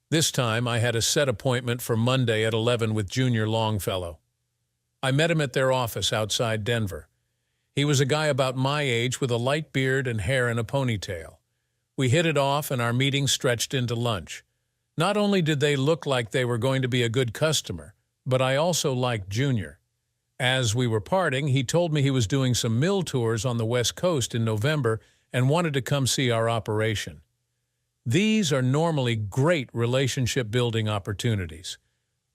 This time, I had a set appointment for Monday at 11 with Junior Longfellow. I met him at their office outside Denver. He was a guy about my age with a light beard and hair in a ponytail. We hit it off, and our meeting stretched into lunch. Not only did they look like they were going to be a good customer, but I also liked Junior. As we were parting, he told me he was doing some mill tours on the West Coast in November and wanted to come see our operation. These are normally great relationship-building opportunities.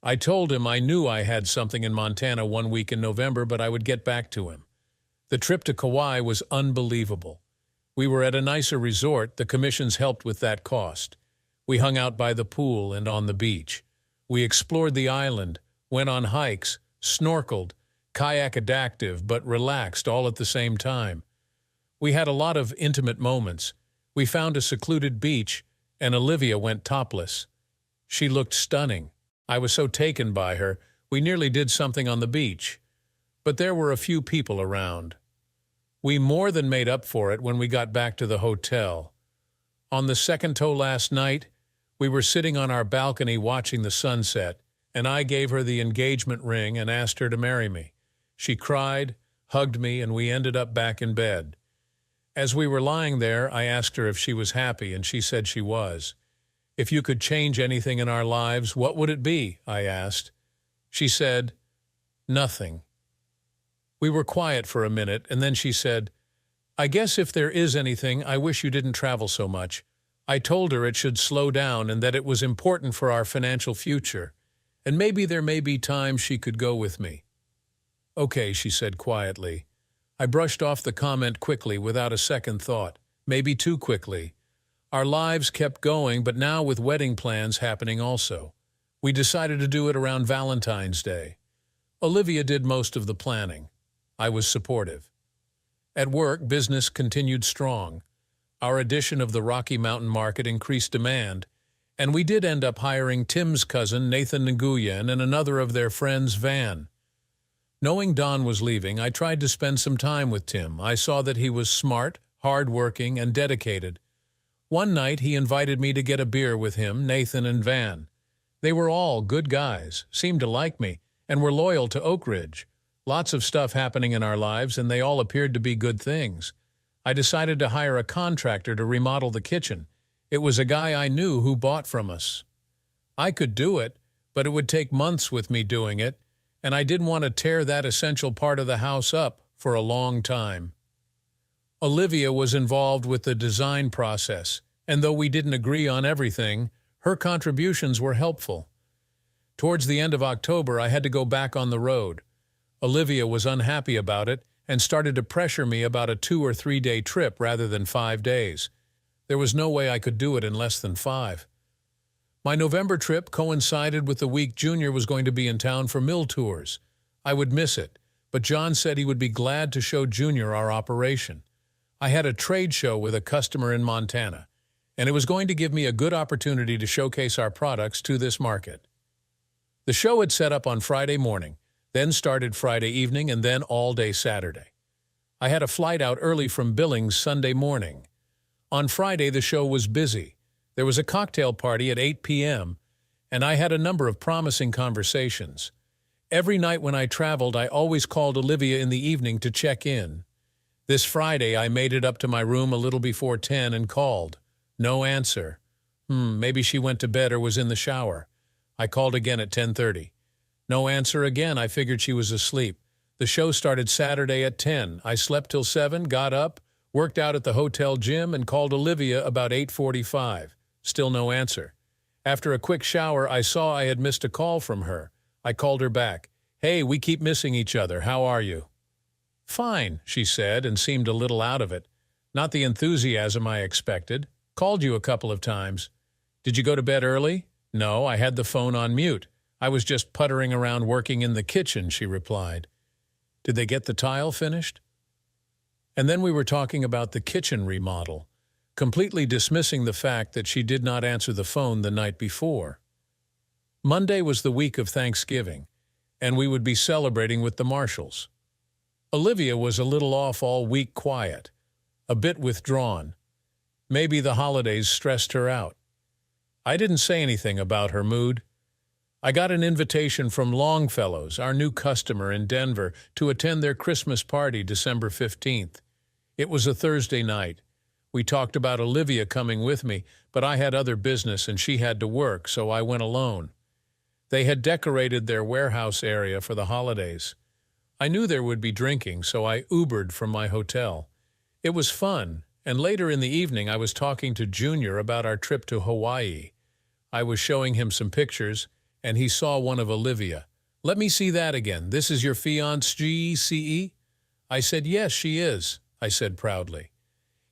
I told him I knew I had something in Montana 1 week in November, but I would get back to him. The trip to Kauai was unbelievable. We were at a nicer resort. The commissions helped with that cost. We hung out by the pool and on the beach. We explored the island, went on hikes, snorkeled, kayaked active but relaxed all at the same time. We had a lot of intimate moments. We found a secluded beach, and Olivia went topless. She looked stunning. I was so taken by her, we nearly did something on the beach. But there were a few people around. We more than made up for it when we got back to the hotel. On the second to last night, we were sitting on our balcony watching the sunset, and I gave her the engagement ring and asked her to marry me. She cried, hugged me, and we ended up back in bed. As we were lying there, I asked her if she was happy, and she said she was. "If you could change anything in our lives, what would it be?" I asked. She said, "Nothing." We were quiet for a minute, and then she said, "I guess if there is anything, I wish you didn't travel so much." I told her it should slow down and that it was important for our financial future, and maybe there may be times she could go with me. "Okay," she said quietly. I brushed off the comment quickly without a second thought, maybe too quickly. Our lives kept going, but now with wedding plans happening also. We decided to do it around Valentine's Day. Olivia did most of the planning. I was supportive. At work, business continued strong. Our edition of the Rocky Mountain Market increased demand, and we did end up hiring Tim's cousin, Nathan Nguyen, and another of their friends, Van. Knowing Don was leaving, I tried to spend some time with Tim. I saw that he was smart, hard-working, and dedicated. One night, he invited me to get a beer with him, Nathan, and Van. They were all good guys, seemed to like me, and were loyal to Oak Ridge. Lots of stuff happening in our lives, and they all appeared to be good things. I decided to hire a contractor to remodel the kitchen. It was a guy I knew who bought from us. I could do it, but it would take months with me doing it, and I didn't want to tear that essential part of the house up for a long time. Olivia was involved with the design process, and though we didn't agree on everything, her contributions were helpful. Towards the end of October, I had to go back on the road. Olivia was unhappy about it and started to pressure me about a 2 or 3 day trip rather than 5 days. There was no way I could do it in less than 5. My November trip coincided with the week Junior was going to be in town for mill tours. I would miss it, but John said he would be glad to show Junior our operation. I had a trade show with a customer in Montana, and it was going to give me a good opportunity to showcase our products to this market. The show had set up on Friday morning, then started Friday evening, and then all day Saturday. I had a flight out early from Billings Sunday morning. On Friday, the show was busy. There was a cocktail party at 8 p.m., and I had a number of promising conversations. Every night when I traveled, I always called Olivia in the evening to check in. This Friday, I made it up to my room a little before 10 and called. No answer. Maybe she went to bed or was in the shower. I called again at 10:30. No answer again. I figured she was asleep. The show started Saturday at 10. I slept till 7, got up, worked out at the hotel gym, and called Olivia about 8:45. Still no answer. After a quick shower, I saw I had missed a call from her. I called her back. "Hey, we keep missing each other. How are you?" "Fine," she said, and seemed a little out of it. Not the enthusiasm I expected. "Called you a couple of times." "Did you go to bed early?" "No, I had the phone on mute. I was just puttering around working in the kitchen," she replied. "Did they get the tile finished?" And then we were talking about the kitchen remodel, completely dismissing the fact that she did not answer the phone the night before. Monday was the week of Thanksgiving, and we would be celebrating with the Marshalls. Olivia was a little off all week, quiet, a bit withdrawn. Maybe the holidays stressed her out. I didn't say anything about her mood. I got an invitation from Longfellow's, our new customer in Denver, to attend their Christmas party December 15th. It was a Thursday night. We talked about Olivia coming with me, but I had other business and she had to work, so I went alone. They had decorated their warehouse area for the holidays. I knew there would be drinking, so I Ubered from my hotel. It was fun, and later in the evening I was talking to Junior about our trip to Hawaii. I was showing him some pictures, and he saw one of Olivia. "Let me see that again. This is your fiancée, CE?" I said, "Yes, she is," I said proudly.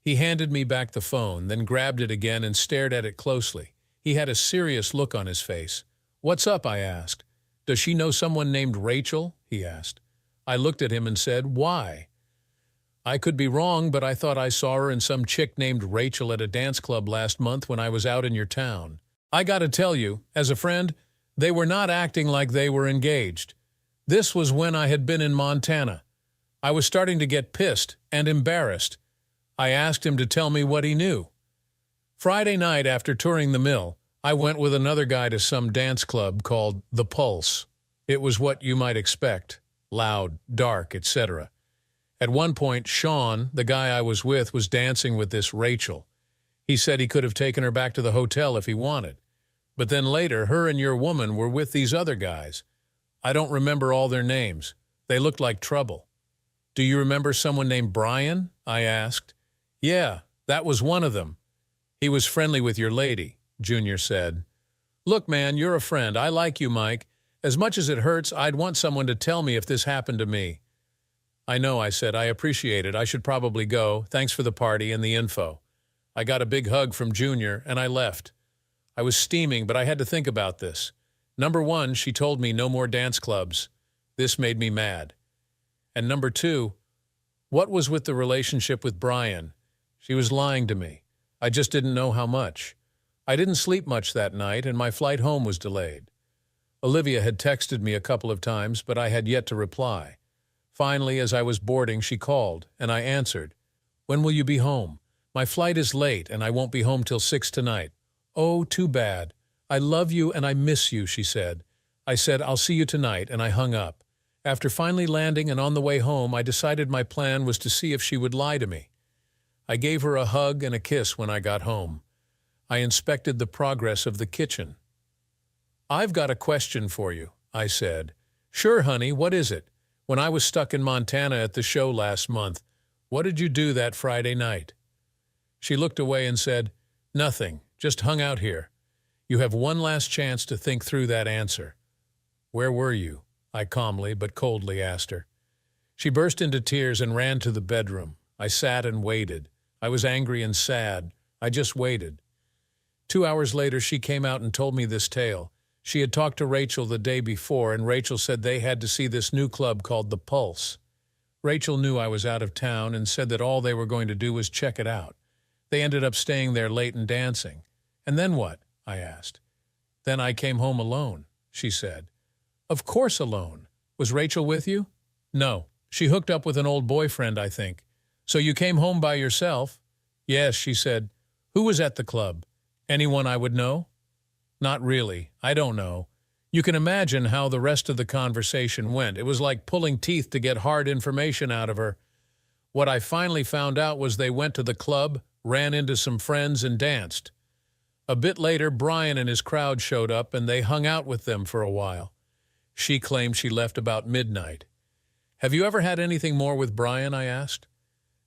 He handed me back the phone, then grabbed it again and stared at it closely. He had a serious look on his face. "What's up?" I asked. "Does she know someone named Rachel?" he asked. I looked at him and said, "Why?" I could be wrong, but I thought I saw her and some chick named Rachel at a dance club last month when I was out in your town. I gotta tell you, as a friend, they were not acting like they were engaged. This was when I had been in Montana. I was starting to get pissed and embarrassed. I asked him to tell me what he knew. Friday night after touring the mill, I went with another guy to some dance club called The Pulse. It was what you might expect, loud, dark, etc. At one point, Sean, the guy I was with, was dancing with this Rachel. He said he could have taken her back to the hotel if he wanted. But then later, her and your woman were with these other guys. I don't remember all their names. They looked like trouble. Do you remember someone named Brian? I asked. Yeah, that was one of them. He was friendly with your lady, Junior said. Look, man, you're a friend. I like you, Mike. As much as it hurts, I'd want someone to tell me if this happened to me. I know, I said. I appreciate it. I should probably go. Thanks for the party and the info. I got a big hug from Junior, and I left. I was steaming, but I had to think about this. Number one, she told me no more dance clubs. This made me mad. And number two, what was with the relationship with Brian? She was lying to me. I just didn't know how much. I didn't sleep much that night, and my flight home was delayed. Olivia had texted me a couple of times, but I had yet to reply. Finally, as I was boarding, she called, and I answered. When will you be home? My flight is late, and I won't be home till 6 tonight. Oh, too bad. I love you and I miss you, she said. I said, I'll see you tonight, and I hung up. After finally landing and on the way home, I decided my plan was to see if she would lie to me. I gave her a hug and a kiss when I got home. I inspected the progress of the kitchen. I've got a question for you, I said. Sure, honey, what is it? When I was stuck in Montana at the show last month, what did you do that Friday night? She looked away and said, Nothing, just hung out here. You have one last chance to think through that answer. Where were you? I calmly but coldly asked her. She burst into tears and ran to the bedroom. I sat and waited. I was angry and sad. I just waited. 2 hours later, she came out and told me this tale. She had talked to Rachel the day before, and Rachel said they had to see this new club called The Pulse. Rachel knew I was out of town and said that all they were going to do was check it out. They ended up staying there late and dancing. And then what? I asked. Then I came home alone, she said. Of course alone. Was Rachel with you? No. She hooked up with an old boyfriend, I think. So you came home by yourself? Yes, she said. Who was at the club? Anyone I would know? Not really. I don't know. You can imagine how the rest of the conversation went. It was like pulling teeth to get hard information out of her. What I finally found out was they went to the club, ran into some friends, and danced. A bit later, Brian and his crowd showed up, and they hung out with them for a while. She claimed she left about midnight. Have you ever had anything more with Brian? I asked.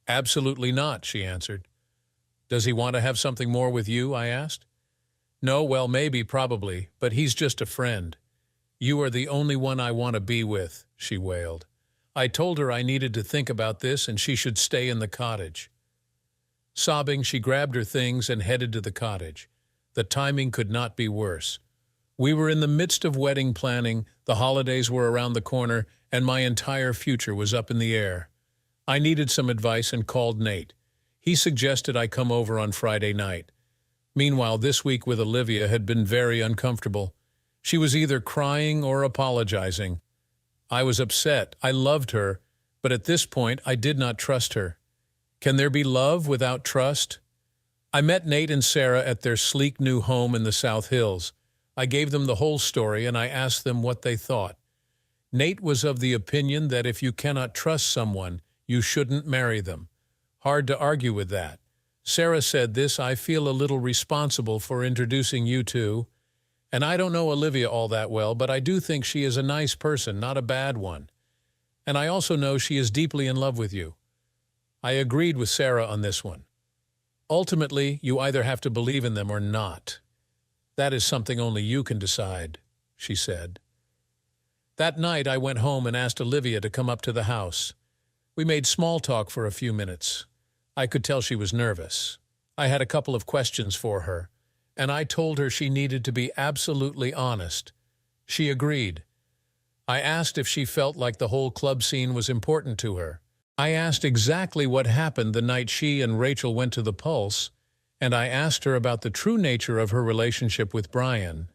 Absolutely not, she answered. Does he want to have something more with you? I asked. No, well, maybe, probably, but he's just a friend. You are the only one I want to be with, she wailed. I told her I needed to think about this and she should stay in the cottage. Sobbing, she grabbed her things and headed to the cottage. The timing could not be worse. We were in the midst of wedding planning, the holidays were around the corner, and my entire future was up in the air. I needed some advice and called Nate. He suggested I come over on Friday night. Meanwhile, this week with Olivia had been very uncomfortable. She was either crying or apologizing. I was upset. I loved her, but at this point I did not trust her. Can there be love without trust? I met Nate and Sarah at their sleek new home in the South Hills. I gave them the whole story and I asked them what they thought. Nate was of the opinion that if you cannot trust someone, you shouldn't marry them. Hard to argue with that. Sarah said this, I feel a little responsible for introducing you two. And I don't know Olivia all that well, but I do think she is a nice person, not a bad one. And I also know she is deeply in love with you. I agreed with Sarah on this one. Ultimately, you either have to believe in them or not. That is something only you can decide, she said. That night, I went home and asked Olivia to come up to the house. We made small talk for a few minutes. I could tell she was nervous. I had a couple of questions for her, and I told her she needed to be absolutely honest. She agreed. I asked if she felt like the whole club scene was important to her. I asked exactly what happened the night she and Rachel went to the Pulse, and I asked her about the true nature of her relationship with Brian.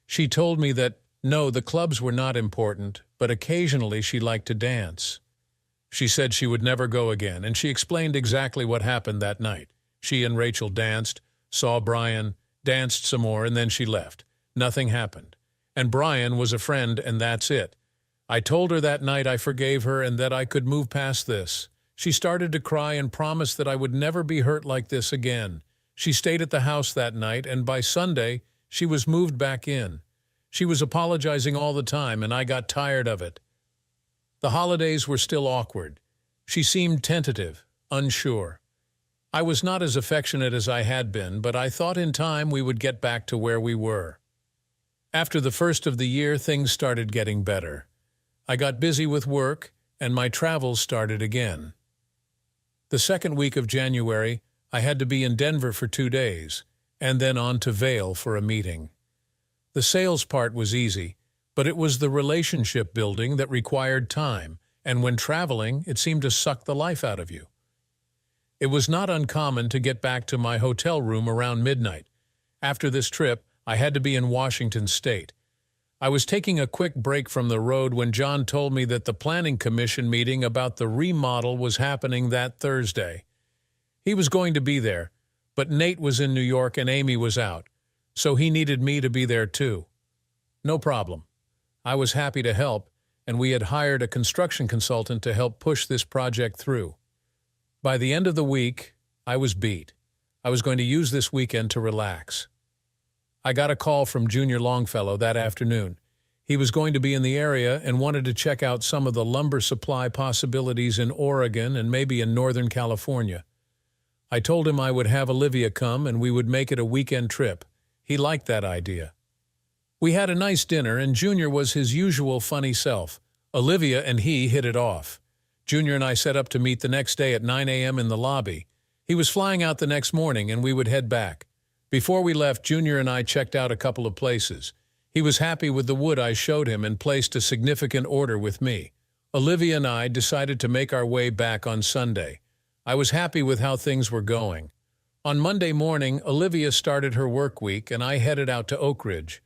She told me that, no, the clubs were not important, but occasionally she liked to dance. She said she would never go again, and she explained exactly what happened that night. She and Rachel danced, saw Brian, danced some more, and then she left. Nothing happened. And Brian was a friend, and that's it. I told her that night I forgave her and that I could move past this. She started to cry and promised that I would never be hurt like this again. She stayed at the house that night, and by Sunday, she was moved back in. She was apologizing all the time, and I got tired of it. The holidays were still awkward. She seemed tentative, unsure. I was not as affectionate as I had been, but I thought in time we would get back to where we were. After the first of the year, things started getting better. I got busy with work, and my travels started again. The second week of January, I had to be in Denver for 2 days, and then on to Vail for a meeting. The sales part was easy, but it was the relationship building that required time, and when traveling, it seemed to suck the life out of you. It was not uncommon to get back to my hotel room around midnight. After this trip, I had to be in Washington State. I was taking a quick break from the road when John told me that the Planning Commission meeting about the remodel was happening that Thursday. He was going to be there, but Nate was in New York and Amy was out, so he needed me to be there too. No problem. I was happy to help, and we had hired a construction consultant to help push this project through. By the end of the week, I was beat. I was going to use this weekend to relax. I got a call from Junior Longfellow that afternoon. He was going to be in the area and wanted to check out some of the lumber supply possibilities in Oregon and maybe in Northern California. I told him I would have Olivia come and we would make it a weekend trip. He liked that idea. We had a nice dinner, and Junior was his usual funny self. Olivia and he hit it off. Junior and I set up to meet the next day at 9 a.m. in the lobby. He was flying out the next morning, and we would head back. Before we left, Junior and I checked out a couple of places. He was happy with the wood I showed him and placed a significant order with me. Olivia and I decided to make our way back on Sunday. I was happy with how things were going. On Monday morning, Olivia started her work week, and I headed out to Oak Ridge.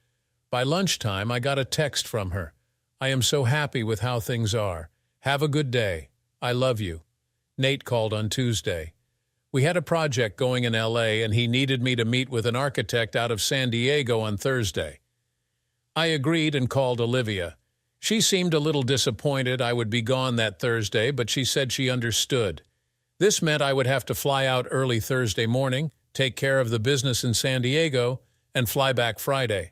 By lunchtime, I got a text from her. "I am so happy with how things are. Have a good day. I love you." Nate called on Tuesday. We had a project going in LA, and he needed me to meet with an architect out of San Diego on Thursday. I agreed and called Olivia. She seemed a little disappointed I would be gone that Thursday, but she said she understood. This meant I would have to fly out early Thursday morning, take care of the business in San Diego, and fly back Friday.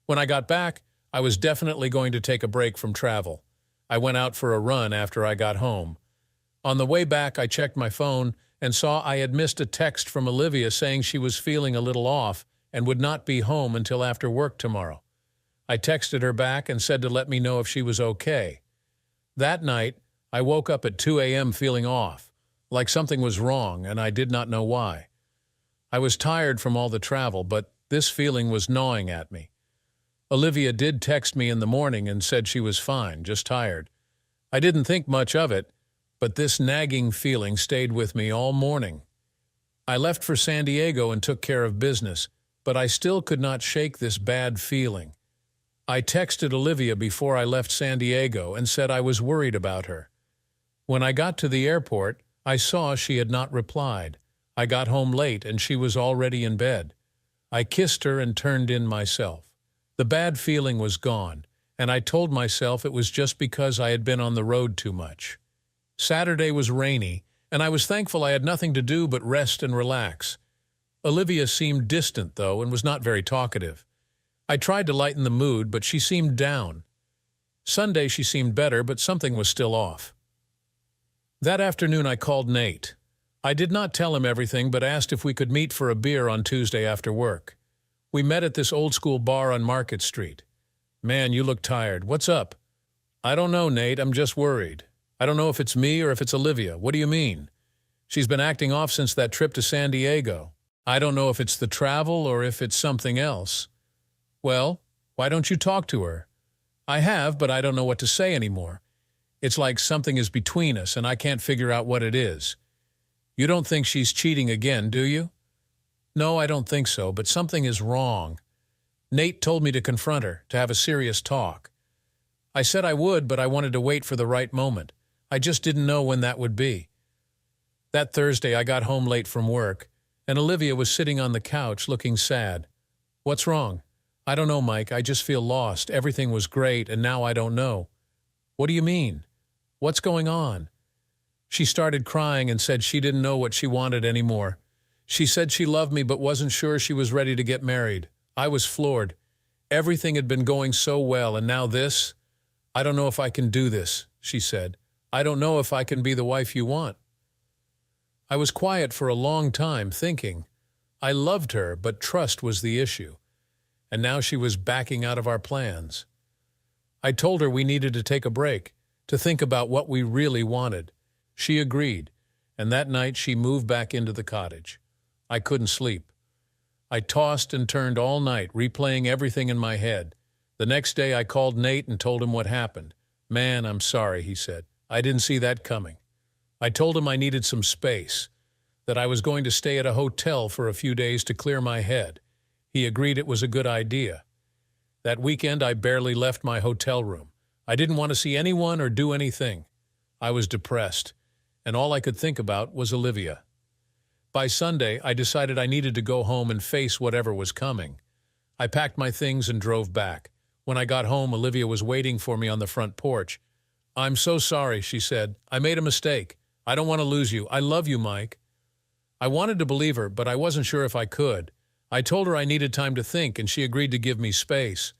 When I got back, I was definitely going to take a break from travel. I went out for a run after I got home. On the way back, I checked my phone and saw I had missed a text from Olivia saying she was feeling a little off and would not be home until after work tomorrow. I texted her back and said to let me know if she was okay. That night, I woke up at 2 a.m. feeling off, like something was wrong, and I did not know why. I was tired from all the travel, but this feeling was gnawing at me. Olivia did text me in the morning and said she was fine, just tired. I didn't think much of it, but this nagging feeling stayed with me all morning. I left for San Diego and took care of business, but I still could not shake this bad feeling. I texted Olivia before I left San Diego and said I was worried about her. When I got to the airport, I saw she had not replied. I got home late and she was already in bed. I kissed her and turned in myself. The bad feeling was gone, and I told myself it was just because I had been on the road too much. Saturday was rainy, and I was thankful I had nothing to do but rest and relax. Olivia seemed distant, though, and was not very talkative. I tried to lighten the mood, but she seemed down. Sunday she seemed better, but something was still off. That afternoon I called Nate. I did not tell him everything, but asked if we could meet for a beer on Tuesday after work. We met at this old-school bar on Market Street. "Man, you look tired. What's up?" "I don't know, Nate. I'm just worried. I don't know if it's me or if it's Olivia." "What do you mean?" "She's been acting off since that trip to San Diego. I don't know if it's the travel or if it's something else." "Well, why don't you talk to her?" "I have, but I don't know what to say anymore. It's like something is between us, and I can't figure out what it is." "You don't think she's cheating again, do you?" "No, I don't think so, but something is wrong. Nate told me to confront her, to have a serious talk. I said I would, but I wanted to wait for the right moment. I just didn't know when that would be. That Thursday I got home late from work, and Olivia was sitting on the couch looking sad. "What's wrong?" "I don't know, Mike. I just feel lost. Everything was great, and now I don't know." "What do you mean? What's going on?" She started crying and said she didn't know what she wanted anymore. She said she loved me but wasn't sure she was ready to get married. I was floored. Everything had been going so well, and now this? "I don't know if I can do this," she said. "I don't know if I can be the wife you want." I was quiet for a long time, thinking. I loved her, but trust was the issue. And now she was backing out of our plans. I told her we needed to take a break, to think about what we really wanted. She agreed, and that night she moved back into the cottage. I couldn't sleep. I tossed and turned all night, replaying everything in my head. The next day I called Nate and told him what happened. "Man, I'm sorry," he said. "I didn't see that coming." I told him I needed some space, that I was going to stay at a hotel for a few days to clear my head. He agreed it was a good idea. That weekend I barely left my hotel room. I didn't want to see anyone or do anything. I was depressed, and all I could think about was Olivia. By Sunday, I decided I needed to go home and face whatever was coming. I packed my things and drove back. When I got home, Olivia was waiting for me on the front porch. "I'm so sorry," she said. "I made a mistake. I don't want to lose you. I love you, Mike." I wanted to believe her, but I wasn't sure if I could. I told her I needed time to think, and she agreed to give me space.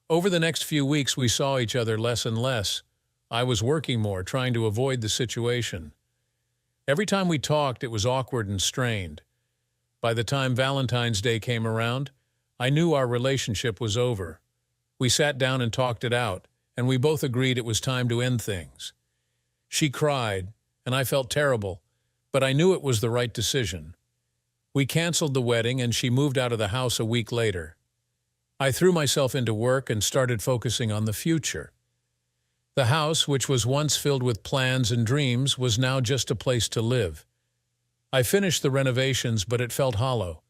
Over the next few weeks, we saw each other less and less. I was working more, trying to avoid the situation. Every time we talked, it was awkward and strained. By the time Valentine's Day came around, I knew our relationship was over. We sat down and talked it out, and we both agreed it was time to end things. She cried, and I felt terrible, but I knew it was the right decision. We canceled the wedding, and she moved out of the house a week later. I threw myself into work and started focusing on the future. The house, which was once filled with plans and dreams, was now just a place to live. I finished the renovations, but it felt hollow.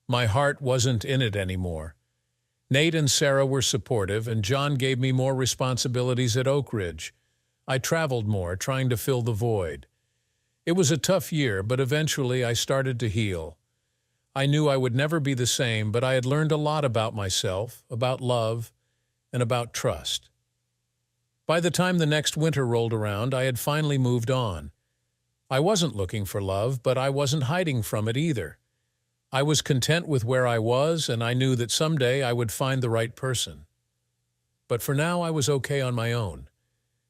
My heart wasn't in it anymore. Nate and Sarah were supportive, and John gave me more responsibilities at Oak Ridge. I traveled more, trying to fill the void. It was a tough year, but eventually I started to heal. I knew I would never be the same, but I had learned a lot about myself, about love, and about trust. By the time the next winter rolled around, I had finally moved on. I wasn't looking for love, but I wasn't hiding from it either. I was content with where I was, and I knew that someday I would find the right person. But for now, I was okay on my own.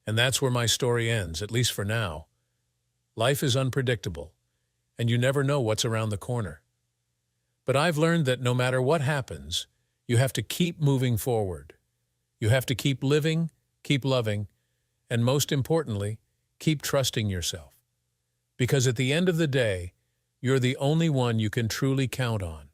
And that's where my story ends, at least for now. Life is unpredictable, and you never know what's around the corner. But I've learned that no matter what happens, you have to keep moving forward. You have to keep living, keep loving, and most importantly, keep trusting yourself. Because at the end of the day, you're the only one you can truly count on.